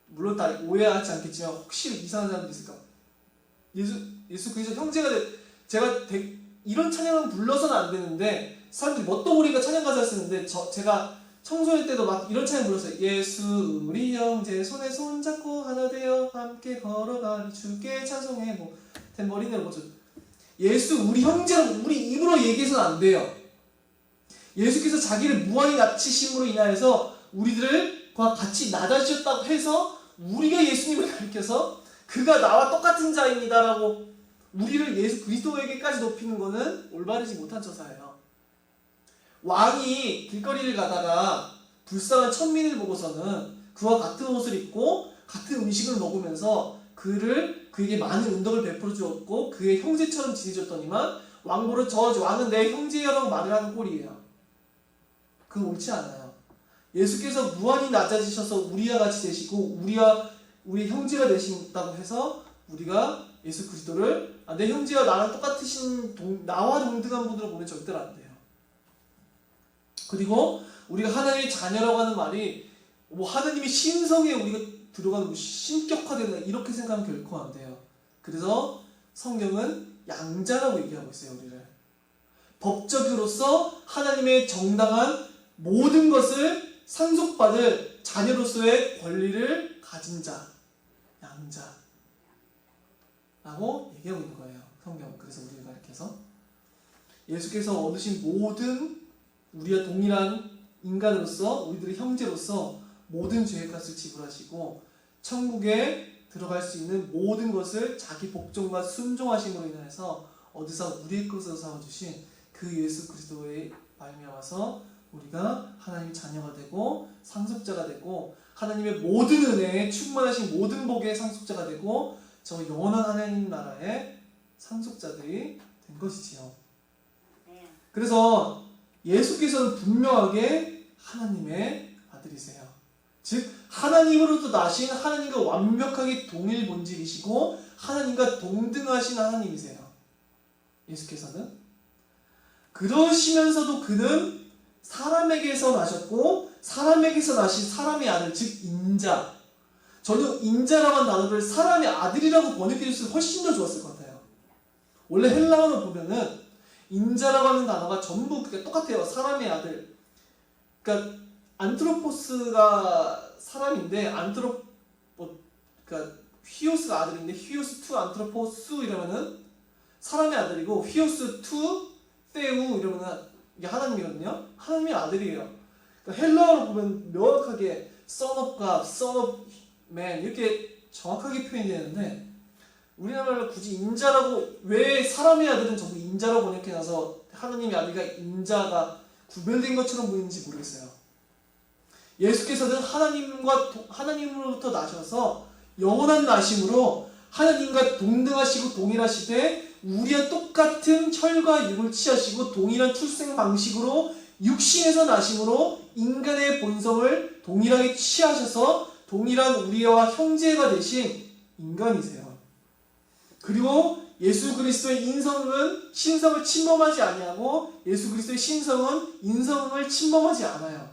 물론 다 오해하지 않겠지만 혹시 이상한 사람도 있을까? 예수 그리스도 형제가 제가 이런 찬양은 불러서는 안 되는데, 사람들이 멋도우리가 찬양 가사를 쓰는데 제가 청소년 때도 막 이런 찬양 불렀어요. 예수 우리 형제 손에 손잡고 하나 되어 함께 걸어가리 주께 찬송해, 뭐 탬버린으로 뭐죠. 예수 우리 형제라고 우리 입으로 얘기해서는 안 돼요. 예수께서 자기를 무한히 낮추심으로 인하여서 우리들과 같이 낮아지셨다고 해서 우리가 예수님을 가리켜서 그가 나와 똑같은 자입니다라고 우리를 예수 그리스도에게까지 높이는 것은 올바르지 못한 처사예요. 왕이 길거리를 가다가 불쌍한 천민을 보고서는 그와 같은 옷을 입고 같은 음식을 먹으면서 그에게 많은 은덕을 베풀어 주었고 그의 형제처럼 지내줬더니만 왕보를 저 왕은 내 형제여라고 말을 하는 꼴이에요. 그건 옳지 않아요. 예수께서 무한히 낮아지셔서 우리와 같이 되시고 우리 형제가 되신다고 해서 우리가 예수 그리스도를 내 형제와 나랑 똑같으신 나와 동등한 분으로 보면 절대로 안 돼요. 그리고 우리가 하나님의 자녀라고 하는 말이 뭐 하나님의 신성에 우리가 들어가는 신격화된다 이렇게 생각하면 결코 안 돼요. 그래서 성경은 양자라고 얘기하고 있어요. 우리를 법적으로서 하나님의 정당한 모든 것을 상속받을 자녀로서의 권리를 가진 자, 양자라고 얘기하고 있는 거예요. 성경. 그래서 우리가 이렇게 해서 예수께서 얻으신 모든 우리와 동일한 인간으로서 우리들의 형제로서 모든 죄의 값을 지불하시고 천국에 들어갈 수 있는 모든 것을 자기 복종과 순종하심으로 인해서 어디서 우리의 것으로 삼아주신 그 예수 그리스도의 말미암아서 우리가 하나님의 자녀가 되고 상속자가 되고 하나님의 모든 은혜에 충만하신 모든 복의 상속자가 되고 저 영원한 하나님 나라의 상속자들이 된 것이지요. 그래서 예수께서는 분명하게 하나님의 아들이세요. 즉 하나님으로부터 나신 하나님과 완벽하게 동일 본질이시고 하나님과 동등하신 하나님이세요. 예수께서는 그러시면서도 그는 사람에게서 나셨고 사람에게서 나신 사람의 아들, 즉 인자. 저는 인자라고 하는 단어를 사람의 아들이라고 번역해 줬으면 훨씬 더 좋았을 것 같아요. 원래 헬라어로 보면은 인자라고 하는 단어가 전부 그게 똑같아요. 사람의 아들. 그러니까 안트로포스가 사람인데 그러니까 휘오스가 아들인데 휘오스 투 안트로포스 이러면은 사람의 아들이고 휘오스 투 테우 이러면은 이게 하나님이거든요. 하나님의 아들이에요. 그러니까 헬라어로 보면 명확하게 son of God, son of man 이렇게 정확하게 표현이 되는데 우리나라로 굳이 인자라고 왜 사람의 아들은 전부 인자라고 번역해놔서 하나님의 아들과 인자가 구별된 것처럼 보이는지 모르겠어요. 예수께서는 하나님으로부터 나셔서 영원한 나심으로 하나님과 동등하시고 동일하시되 우리와 똑같은 혈과 육을 취하시고 동일한 출생 방식으로 육신에서 나심으로 인간의 본성을 동일하게 취하셔서 동일한 우리와 형제가 되신 인간이세요. 그리고 예수 그리스도의 신성을 침범하지 아니하고 예수 그리스도의 신성은 인성을 침범하지 않아요.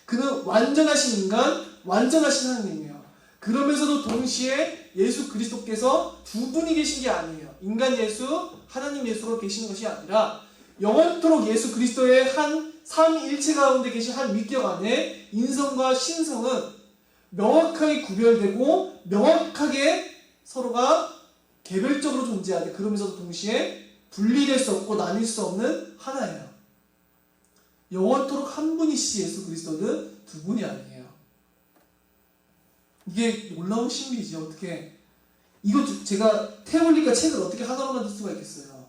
그는 완전하신 인간, 완전하신 하나님이에요. 그러면서도 동시에 예수 그리스도께서 두 분이 계신 게 아니에요. 인간 예수, 하나님 예수로 계시는 것이 아니라 영원토록 예수 그리스도의 한 삼위일체 가운데 계신 한 위격 안에 인성과 신성은 명확하게 구별되고 명확하게 서로가 개별적으로 존재하되 그러면서도 동시에 분리될 수 없고 나뉠 수 없는 하나예요. 영원토록 한 분이시지 예수 그리스도는 두 분이 아니에요. 이게 놀라운 신비죠. 어떻게 이거 제가 태올리가 책을 어떻게 하나로 만들 수가 있겠어요.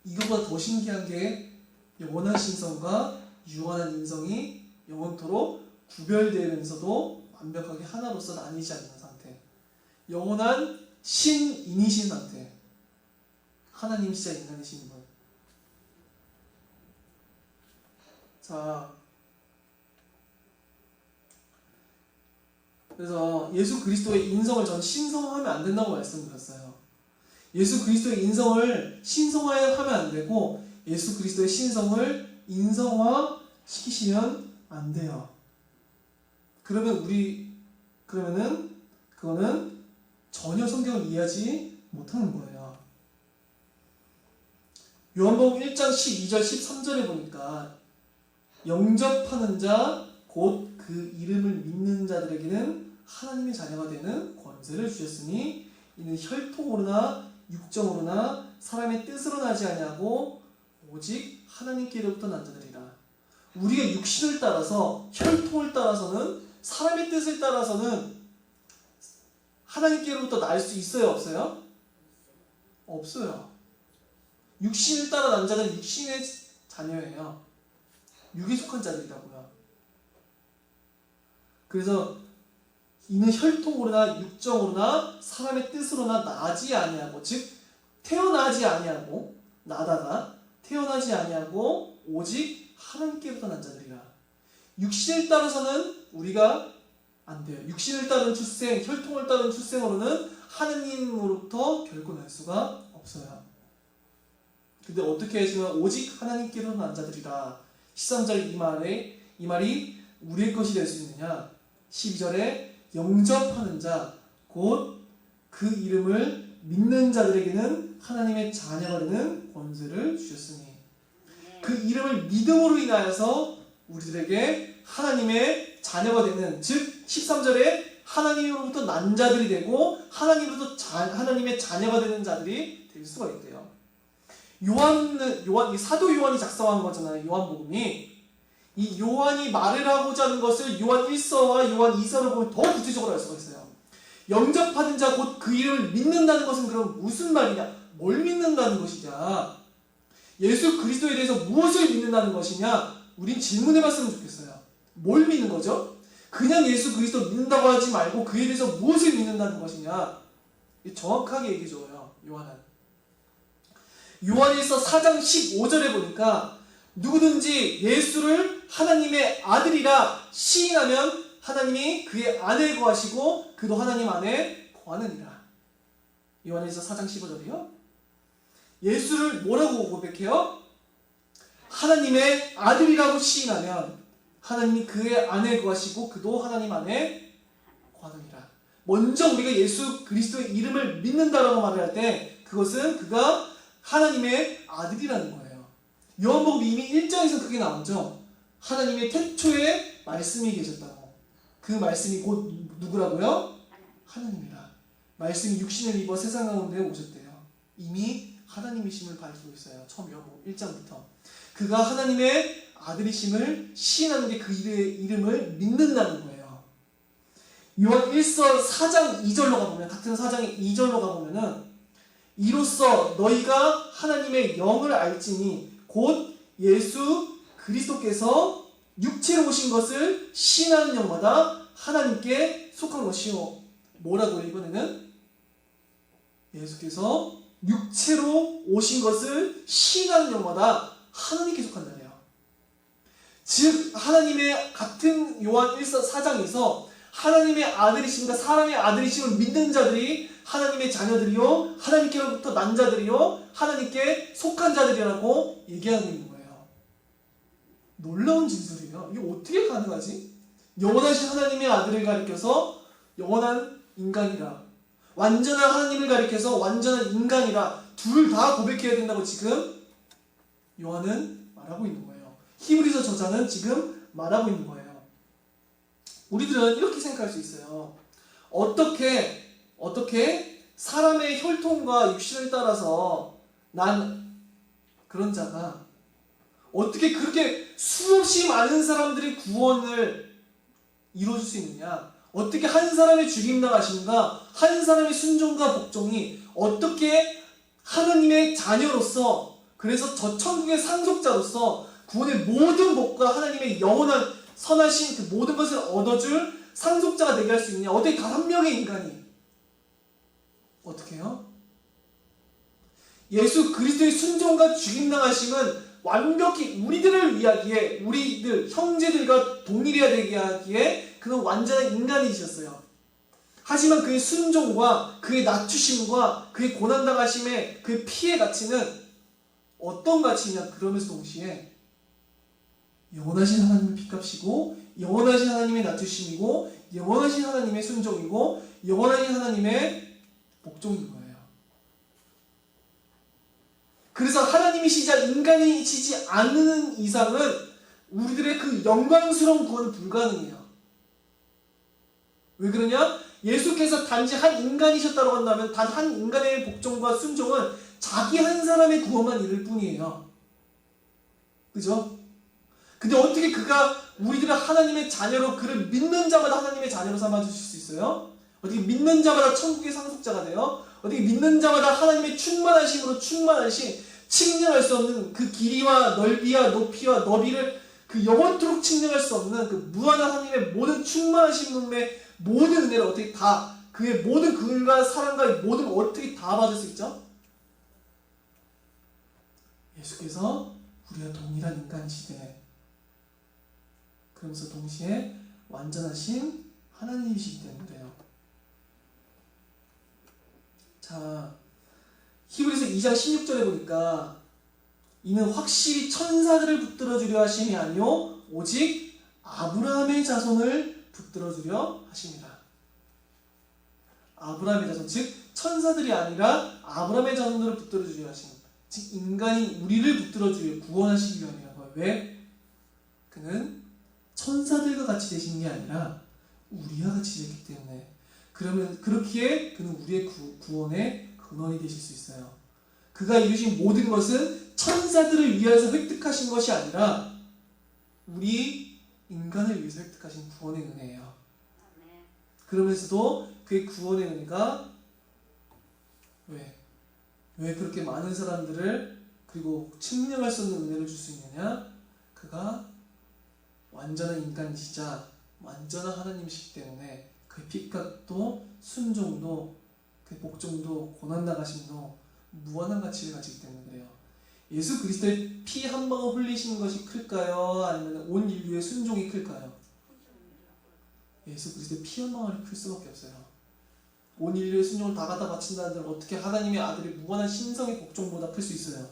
이거보다 더 신기한 게 영원한 신성과 유한한 인성이 영원토록 구별되면서도 완벽하게 하나로서 나뉘지 않는 상태. 영원한 신인이신 상태. 하나님이시자 인간이신 분. 자, 그래서 예수 그리스도의 인성을 전 신성하면 안 된다고 말씀드렸어요. 예수 그리스도의 인성을 신성화하면 안 되고 예수 그리스도의 신성을 인성화 시키시면 안 돼요. 그러면은 그거는 전혀 성경을 이해하지 못하는 거예요. 요한복음 1장 12절 13절에 보니까 영접하는 자 곧 그 이름을 믿는 자들에게는 하나님의 자녀가 되는 권세를 주셨으니 이는 혈통으로나 육정으로나 사람의 뜻으로 나지 아니하고 오직 하나님께로부터 난 자들이라. 우리가 육신을 따라서, 혈통을 따라서는, 사람의 뜻을 따라서는 하나님께로부터 날 수 있어요, 없어요? 없어요. 육신을 따라 난 자는 육신의 자녀예요. 육에 속한 자들이라고요. 그래서 이는 혈통으로나 육정으로나 사람의 뜻으로나 나지 아니하고, 즉 태어나지 아니하고, 나다가 태어나지 아니하고 오직 하나님께로부터 난 자들이라. 육신을 따라서는 우리가 안 돼요. 육신을 따른 출생, 혈통을 따른 출생으로는 하나님으로부터 결코 날 수가 없어요. 근데 어떻게 해주면 오직 하나님께로 난 자들이라. 13절 이 말이 우리의 것이 될 수 있느냐. 12절에 영접하는 자, 곧 그 이름을 믿는 자들에게는 하나님의 자녀가 되는 권세를 주셨으니, 그 이름을 믿음으로 인하여서 우리들에게 하나님의 자녀가 되는, 즉 13절에 하나님으로부터 난 자들이 되고 하나님의 자녀가 되는 자들이 될 수가 있대요. 사도 요한이 작성한 거잖아요. 요한복음이. 이 요한이 말을 하고자 하는 것을 요한 1서와 요한 2서로 보면 더 구체적으로 알 수가 있어요. 영접하는 자, 곧 그 이름을 믿는다는 것은 그럼 무슨 말이냐? 뭘 믿는다는 것이냐? 예수 그리스도에 대해서 무엇을 믿는다는 것이냐? 우린 질문해봤으면 좋겠어요. 뭘 믿는 거죠? 그냥 예수 그리스도 믿는다고 하지 말고 그에 대해서 무엇을 믿는다는 것이냐? 정확하게 얘기해줘요. 요한일서 4장 15절에 보니까 누구든지 예수를 하나님의 아들이라 시인하면 하나님이 그의 안에 거하시고 그도 하나님 안에 거하느니라. 요한일서 4장 15절이요. 예수를 뭐라고 고백해요? 하나님의 아들이라고 시인하면 하나님이 그의 안에 거하시고 그도 하나님 안에 거하느니라. 먼저 우리가 예수 그리스도의 이름을 믿는다라고 말을 할 때 그것은 그가 하나님의 아들이라는 거예요. 요한복음 이미 1장에서 그게 나오죠. 하나님의 태초에 말씀이 계셨다고. 그 말씀이 곧 누구라고요? 하나님이라. 말씀이 육신을 입어 세상 가운데 오셨대요. 이미 하나님이심을 밝히고 있어요. 처음 요한복음 1장부터. 그가 하나님의 아들이심을 시인하는 게 그 이름을 믿는다는 거예요. 요한 1서 4장 2절로 가보면, 같은 4장의 2절로 가보면은 이로써 너희가 하나님의 영을 알지니 곧 예수 그리스도께서 육체로 오신 것을 시인하는 영마다 하나님께 속한 것이요. 뭐라고요 이번에는? 예수께서 육체로 오신 것을 시인하는 영마다 하나님께 속한다네요. 즉 하나님의 같은 요한 1서 4장에서 하나님의 아들이심과 사람의 아들이심을 믿는 자들이 하나님의 자녀들이요 하나님께로부터 난 자들이요 하나님께 속한 자들이라고 얘기하고 있는 거예요. 놀라운 진술이에요. 이게 어떻게 가능하지? 영원하신 하나님의 아들을 가리켜서 영원한 인간이라, 완전한 하나님을 가리켜서 완전한 인간이라, 둘 다 고백해야 된다고 지금 요한은 말하고 있는 거예요. 히브리서 저자는 지금 말하고 있는 거예요. 우리들은 이렇게 생각할 수 있어요. 어떻게 사람의 혈통과 육신을 따라서 난 그런 자가 어떻게 그렇게 수없이 많은 사람들의 구원을 이루어줄 수 있느냐? 어떻게 한 사람의 죽임당하심과 한 사람의 순종과 복종이 어떻게 하나님의 자녀로서, 그래서 저 천국의 상속자로서 구원의 모든 복과 하나님의 영원한 선하신 그 모든 것을 얻어줄 상속자가 되게 할 수 있느냐? 어떻게 단 한 명의 인간이 어떻게 해요? 예수 그리스도의 순종과 죽임당하심은 완벽히 우리들을 위하기에, 우리들 형제들과 동일해야 되게 하기에 그는 완전한 인간이셨어요. 하지만 그의 순종과 그의 낮추심과 그의 고난당하심의 그의 피의 가치는 어떤 가치냐? 그러면서 동시에 영원하신 하나님의 피값이고, 영원하신 하나님의 낮추심이고, 영원하신 하나님의 순종이고, 영원하신 하나님의 복종인 거예요. 그래서 하나님이시자 인간이시지 않는 이상은 우리들의 그 영광스러운 구원은 불가능해요. 왜 그러냐? 예수께서 단지 한 인간이셨다고 한다면 단 한 인간의 복종과 순종은 자기 한 사람의 구원만 이룰 뿐이에요. 그죠? 근데 어떻게 그가 우리들을 하나님의 자녀로, 그를 믿는 자마다 하나님의 자녀로 삼아주실 수 있어요? 어떻게 믿는 자마다 천국의 상속자가 돼요? 어떻게 믿는 자마다 하나님의 충만하심으로 충만하신, 측량할 수 없는 그 길이와 넓이와 높이와 너비를 그 영원토록 측량할 수 없는 그 무한한 하나님의 모든 충만하신 분의 모든 은혜를 어떻게 다, 그의 모든 긍휼과 사랑과 모든 걸 어떻게 다 받을 수 있죠? 예수께서 우리가 동일한 인간이시되 그러면서 동시에 완전하신 하나님이시기 때문에 그래요. 자, 히브리서 2장 16절에 보니까 이는 확실히 천사들을 붙들어 주려 하심이 아니요 오직 아브라함의 자손을 붙들어 주려 하십니다. 아브라함의 자손, 즉 천사들이 아니라 아브라함의 자손들을 붙들어 주려 하십니다. 즉 인간이 우리를 붙들어 주려 구원하시기 위함이라는 거예요. 왜? 그는 천사들과 같이 되신 게 아니라 우리와 같이 되기 때문에, 그러면 그렇기에 그는 우리의 구원의 근원이 되실 수 있어요. 그가 이루신 모든 것은 천사들을 위해서 획득하신 것이 아니라 우리 인간을 위해서 획득하신 구원의 은혜예요. 그러면서도 그의 구원의 은혜가 왜 그렇게 많은 사람들을 그리고 측량할 수 없는 은혜를 줄 수 있느냐? 그가 완전한 인간이시자 완전한 하나님이시기 때문에 그의 핏값도 순종도 그의 복종도 고난당하심도 무한한 가치를 가지기 때문에 그래요. 예수 그리스도의 피 한 방울 흘리시는 것이 클까요? 아니면 온 인류의 순종이 클까요? 예수 그리스도의 피 한 방울이 클 수밖에 없어요. 온 인류의 순종을 다 갖다 바친다는 데는 어떻게 하나님의 아들의 무한한 신성의 복종보다 클 수 있어요?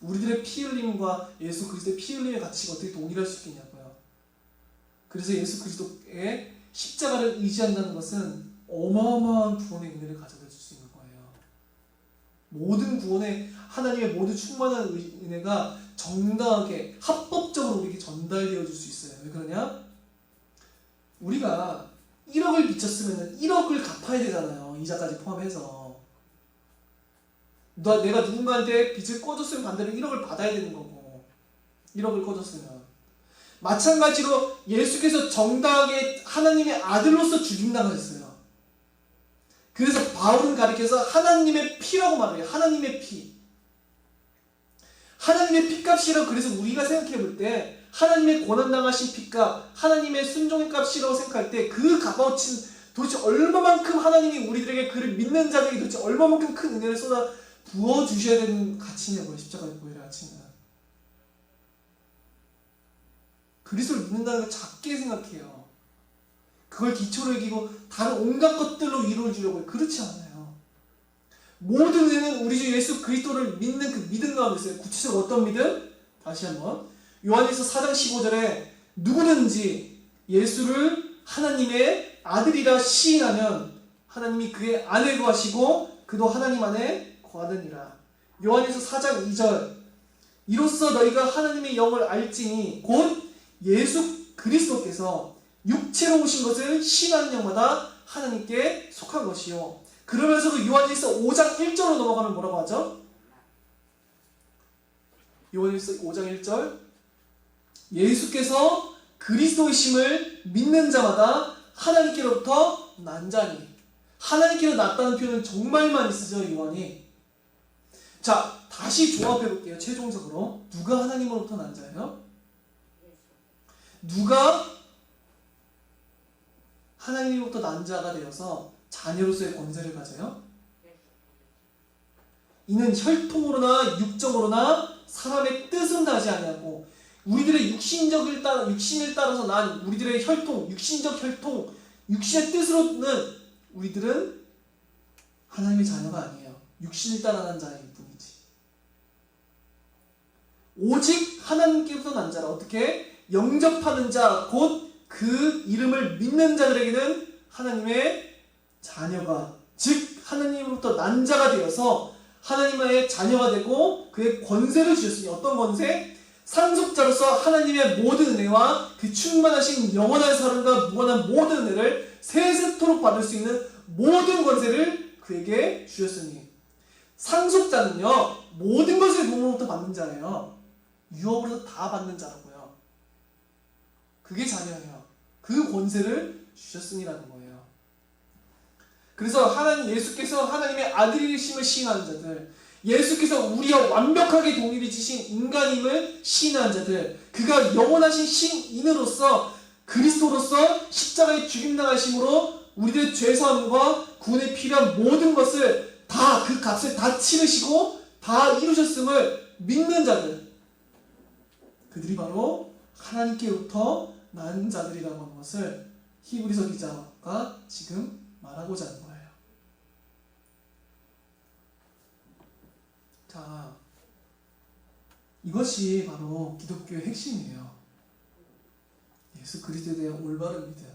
우리들의 피 흘림과 예수 그리스도의 피 흘림의 가치가 어떻게 동일할 수 있겠냐고요. 그래서 예수 그리스도의 십자가를 의지한다는 것은 어마어마한 구원의 은혜를 가져다 줄 수 있는 거예요. 모든 구원의 하나님의 모든 충만한 은혜가 정당하게 합법적으로 우리에게 전달되어 줄 수 있어요. 왜 그러냐? 우리가 1억을 빚졌으면 1억을 갚아야 되잖아요. 이자까지 포함해서. 내가 누군가한테 빚을 꺼줬으면 반대로 1억을 받아야 되는 거고, 1억을 꺼줬으면. 마찬가지로 예수께서 정당하게 하나님의 아들로서 죽임당하셨어요. 그래서 바울은 가리켜서 하나님의 피라고 말해요. 하나님의 피. 하나님의 피값이라고. 그래서 우리가 생각해 볼 때 하나님의 고난당하신 피값, 하나님의 순종의 값이라고 생각할 때 그 값어치는 도대체 얼마만큼 하나님이 우리들에게 그를 믿는 자들에게 도대체 얼마만큼 큰 은혜를 쏟아 부어주셔야 되는 가치냐고요. 십자가의 보혈의 가치는. 그리스도를 믿는다는 걸 작게 생각해요. 그걸 기초로 여기고 다른 온갖 것들로 이루어주려고 해요. 그렇지 않아요. 모든 은혜는 우리 주 예수 그리스도를 믿는 그 믿음 가운데 있어요. 구체적으로 어떤 믿음? 다시 한번 요한일서 4장 15절에 누구든지 예수를 하나님의 아들이라 시인하면 하나님이 그의 안에 거하시고 그도 하나님 안에 거하느니라. 요한일서 4장 2절 이로써 너희가 하나님의 영을 알지니 곧 예수 그리스도께서 육체로 오신 것을 시인하는 영마다 하나님께 속한 것이요. 그러면서도 요한일서 5장 1절로 넘어가면 뭐라고 하죠? 요한일서 5장 1절 예수께서 그리스도이심을 믿는 자마다 하나님께로부터 난 자니. 하나님께로 났다는 표현은 정말 많이 쓰죠, 요한이. 자, 다시 조합해 볼게요. 최종적으로 누가 하나님으로부터 난 자예요? 누가 하나님으로부터 난 자가 되어서 자녀로서의 권세를 가져요? 이는 혈통으로나 육정으로나 사람의 뜻은 나지 아니하고 우리들의 육신을 따라서 난 우리들의 혈통, 육신적 혈통, 육신의 뜻으로는 우리들은 하나님의 자녀가 아니에요. 육신을 따라 난 자일 뿐이지. 오직 하나님께로부터 난 자라. 어떻게? 영접하는 자, 곧 그 이름을 믿는 자들에게는 하나님의 자녀가, 즉 하나님으로부터 난 자가 되어서 하나님의 자녀가 되고 그의 권세를 주셨으니 어떤 권세? 상속자로서 하나님의 모든 은혜와 그 충만하신 영원한 사랑과 무한한 모든 은혜를 세세토록 받을 수 있는 모든 권세를 그에게 주셨으니. 상속자는요, 모든 것을 부모로부터 받는 자예요. 유업으로서 다 받는 자라고요. 그게 자녀예요. 그 권세를 주셨으니라는 거예요. 그래서 하나님, 예수께서 하나님의 아들이심을 시인하는 자들, 예수께서 우리와 완벽하게 동일히 지신 인간임을 시인하는 자들, 그가 영원하신 신인으로서 그리스도로서 십자가에 죽임당하심으로 우리들의 죄사함과 구원에 필요한 모든 것을 다, 그 값을 다 치르시고 다 이루셨음을 믿는 자들, 그들이 바로 하나님께로부터 난 자들이라고 하는 것을 히브리서 기자가 지금 말하고자 하는 거예요. 자, 이것이 바로 기독교의 핵심이에요. 예수 그리스도에 대한 올바른 믿음.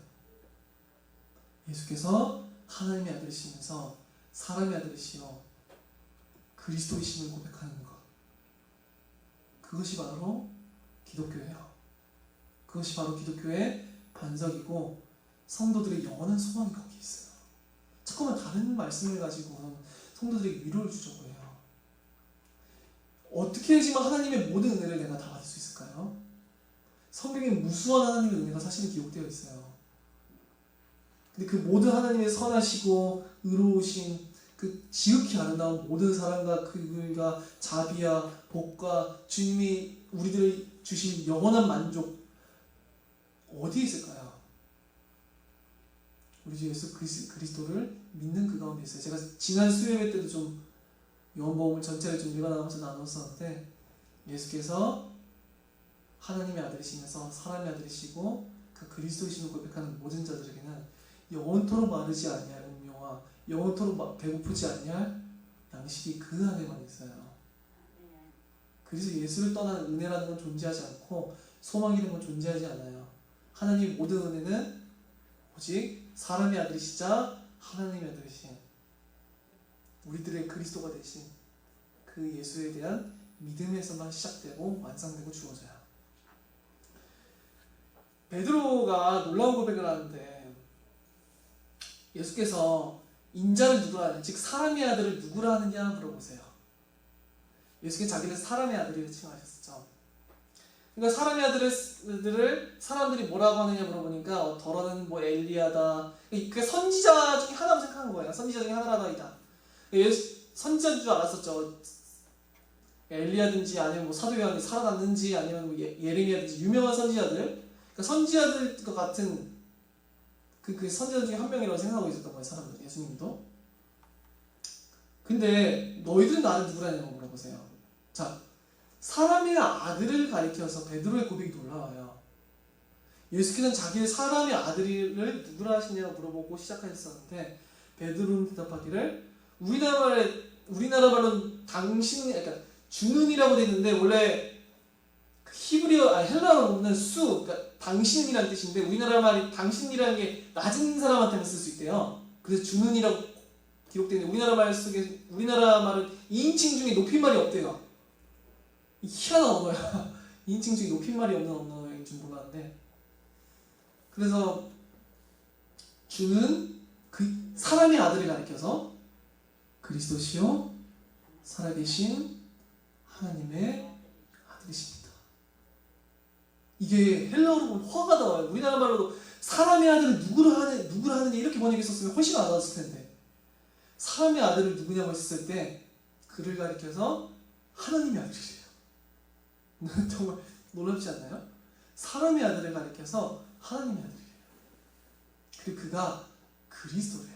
예수께서 하나님의 아들이시면서 사람의 아들이시요 그리스도이심을 고백하는 것. 그것이 바로 기독교예요. 그것이 바로 기독교의 반석이고 성도들의 영원한 소망이 거기에 있어요. 자꾸만 다른 말씀을 가지고 성도들에게 위로를 주려고 해요. 어떻게 하지만 하나님의 모든 은혜를 내가 다 받을 수 있을까요? 성경에 무수한 하나님의 은혜가 사실은 기록되어 있어요. 근데 그 모든 하나님의 선하시고 의로우신 그 지극히 아름다운 모든 사랑과 그들과 자비와 복과 주님이 우리들을 주신 영원한 만족 어디에 있을까요? 우리 주 예수 그리스도를 믿는 그 가운데 있어요. 제가 지난 수요일 때도 좀 요한복음을 전체를 좀 읽어나가면서 나눴었는데, 예수께서 하나님의 아들이시면서 사람의 아들이시고 그 그리스도이심을 고백하는 모든 자들에게는 영원토록 마르지 아니할 음료와 영원토록 배고프지 아니할 양식이 그 안에만 있어요. 그래서 예수를 떠난 은혜라는 건 존재하지 않고 소망이라는 건 존재하지 않아요. 하나님의 모든 은혜는 오직 사람의 아들이시자 하나님의 아들이신 우리들의 그리스도가 되신 그 예수에 대한 믿음에서만 시작되고 완성되고 주어져요. 베드로가 놀라운 고백을 하는데, 예수께서 인자를 누구라 하느냐, 즉 사람의 아들을 누구라 하느냐 물어보세요. 예수께서 자기를 사람의 아들이라고 칭하셨죠. 그러니까 사람의 아들을 사람들이 뭐라고 하느냐 물어보니까 더러는 뭐 엘리야다. 그 선지자 중에 하나로 생각한 거예요. 선지자 중에 하나라다. 선지자인 줄 알았었죠. 엘리야든지 아니면 뭐 사도 요한이 살아났는지 아니면 뭐 예레미야든지 유명한 선지자들, 그러니까 선지자들과 같은 그 선지자 중에 한 명이라고 생각하고 있었던 거예요, 사람들. 예수님도. 근데 너희들은 나를 누구라냐고 물어보세요. 자, 사람의 아들을 가리켜서 베드로의 고백이 놀라워요. 예수께서는 자기의 사람의 아들을 누구라 하시냐고 물어보고 시작하셨었는데, 베드로는 대답하기를 우리나라 말로는 당신, 그러니까 주는이라고 되어 있는데 원래 헬라어로 보면 그러니까 당신이라는 뜻인데 우리나라 말이 당신이라는 게 낮은 사람한테만 쓸 수 있대요. 그래서 주는이라고 기록되어 있는데 우리나라 말은 2인칭 중에 높임말이 없대요. 희한한 언어야. 2인칭 중에 높임말이 없는 언어인 줄 몰랐는데, 그래서 주는 그 사람의 아들을 가리켜서 그리스도시요 살아계신 하나님의 아들이십니다. 이게 헬라어로 보면 화가 나와요. 우리나라 말로도 사람의 아들을 누구라 하느냐 이렇게 번역했었으면 훨씬 와닿았을 텐데, 사람의 아들을 누구냐고 했을 때 그를 가리켜서 하나님의 아들이래요. 정말 놀랍지 않나요? 사람의 아들을 가리켜서 하나님의 아들이래요. 그리고 그가 그리스도래요.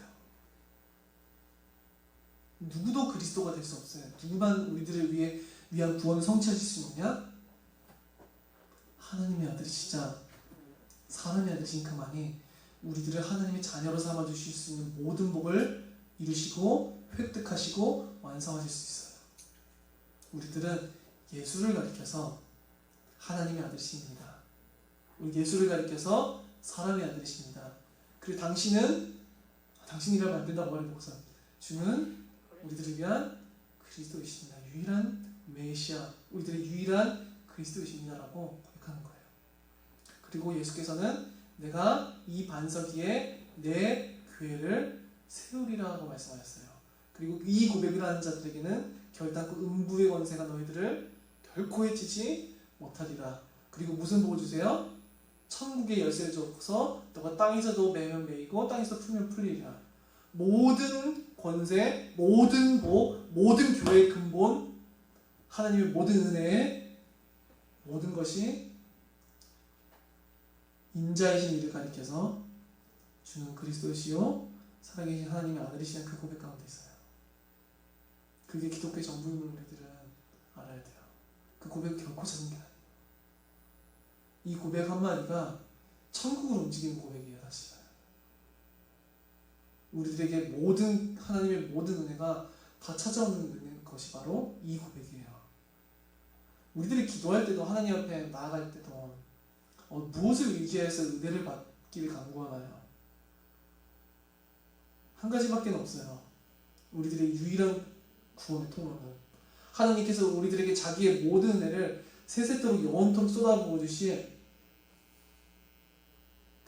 누구도 그리스도가 될 수 없어요. 누구만 우리들을 위한 구원을 성취하실 수 있느냐? 하나님의 아들이시자 사람의 아들이신 그만이 우리들을 하나님의 자녀로 삼아주실 수 있는 모든 복을 이루시고 획득하시고 완성하실 수 있어요. 우리들은 예수를 가리켜서 하나님의 아들이십니다. 우리 예수를 가리켜서 사람의 아들이십니다. 그리고 당신이라면 안 된다고 말해보고서 주는 우리들을 위한 그리스도이십니다. 유일한 메시아, 우리들의 유일한 그리스도이십니다라고 고백하는 거예요. 그리고 예수께서는 내가 이 반석 위에 내 교회를 세우리라고 말씀하셨어요. 그리고 이 고백을 하는 자들에게는 결단코 음부의 권세가 너희들을 결코 해치지 못하리라. 그리고 무슨 복을 주세요? 천국의 열쇠를 줘서 너가 땅에서도 매면 매이고 땅에서 풀면 풀리리라. 모든 권세, 모든 복, 모든 교회의 근본, 하나님의 모든 은혜의 모든 것이 인자이신 이를 가리켜서 주는 그리스도시요 살아계신 하나님의 아들이시는 그 고백 가운데 있어요. 그게 기독교의 전부인 우리들은 알아야 돼요. 그 고백 결코 작은 게 아니에요. 이 고백 한마디가 천국을 움직이는 고백이에요. 사실 우리들에게 모든 하나님의 모든 은혜가 다 찾아오는 것이 바로 이 고백이에요. 우리들이 기도할 때도 하나님 앞에 나아갈 때도 무엇을 의지해서 은혜를 받기를 간구하나요? 한 가지밖에 없어요. 우리들의 유일한 구원의 통로는 하나님께서 우리들에게 자기의 모든 은혜를 세세토록 영원토록 쏟아부어 주신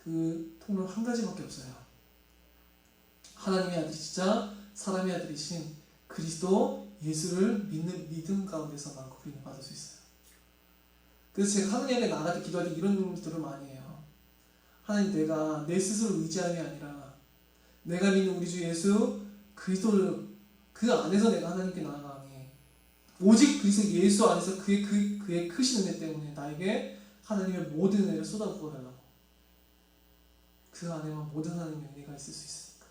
그 통로는 한 가지밖에 없어요. 하나님의 아들이시자 사람의 아들이신 그리스도 예수를 믿는 믿음 가운데서만 그 은혜 받을 수 있어요. 그래서 제가 하나님께 나아갈 때 기도할 때 이런 기도를 많이 해요. 하나님, 내가 내 스스로 의지함이 아니라 내가 믿는 우리 주 예수 그리스도를 그 안에서 내가 하나님께 나아가니 오직 그리스도 예수 안에서 그의 크신 은혜 때문에 나에게 하나님의 모든 은혜를 쏟아부어 달라고. 그 안에만 모든 하나님의 은혜가 있을 수 있으니까.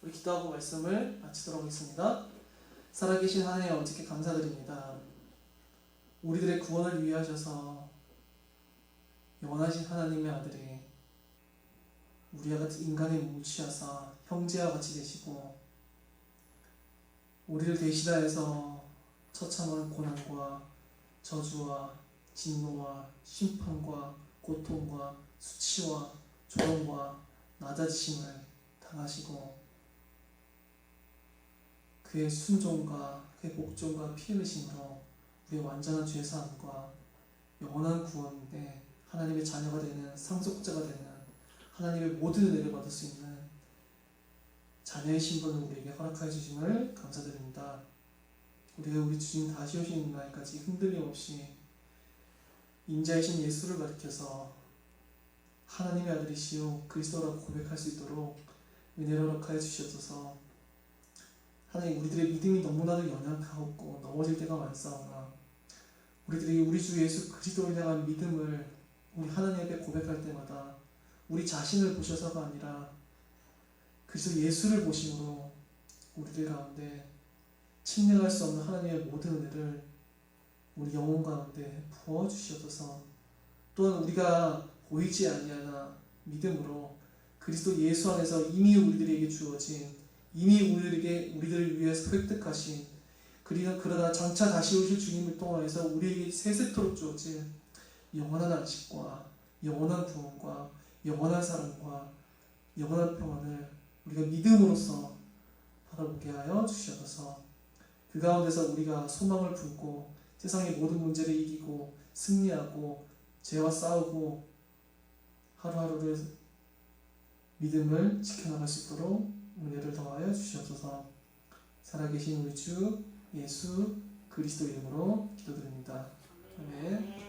우리 기도하고 말씀을 마치도록 하겠습니다. 살아계신 하나님 아버지께 감사드립니다. 우리들의 구원을 위해 하셔서 영원하신 하나님의 아들이 우리와 같은 인간의 몸을 취하사 형제와 같이 되시고 우리를 대신하여서 처참한 고난과 저주와 진노와 심판과 고통과 수치와 조롱과 낮아지심을 당하시고 그의 순종과 그의 복종과 피 흘리심으로 우리의 완전한 죄사함과 영원한 구원에 하나님의 자녀가 되는 상속자가 되는 하나님의 모든 은혜를 받을 수 있는 자녀의 신분을 우리에게 허락하여 주심을 감사드립니다. 우리가 우리 주님 다시 오시는 날까지 흔들림 없이 인자이신 예수를 가리켜서 하나님의 아들이시오 그리스도라고 고백할 수 있도록 은혜를 허락하여 주시옵소서. 하나님, 우리들의 믿음이 너무나도 연약하고 넘어질 때가 많사오나 우리들이 우리 주 예수 그리스도를 향한 믿음을 우리 하나님 앞에 고백할 때마다 우리 자신을 보셔서가 아니라 그리스도 예수를 보심으로 우리들 가운데 침략할 수 없는 하나님의 모든 은혜를 우리 영혼 가운데 부어주시옵소서. 또한 우리가 보이지 아니하나 믿음으로 그리스도 예수 안에서 이미 우리들에게 주어진 이미 우리들을 위해서 획득하신 그러나 장차 다시 오실 주님을 통하여서 우리에게 세세토록 주어질 영원한 안식과 영원한 구원과 영원한 사랑과 영원한 평안을 우리가 믿음으로써 바라보게 하여 주시옵소서. 그 가운데서 우리가 소망을 품고 세상의 모든 문제를 이기고 승리하고 죄와 싸우고 하루하루를 믿음을 지켜나갈 수 있도록 은혜를 더하여 주시옵소서. 살아계신 우리 주 예수 그리스도 이름으로 기도드립니다. 아멘.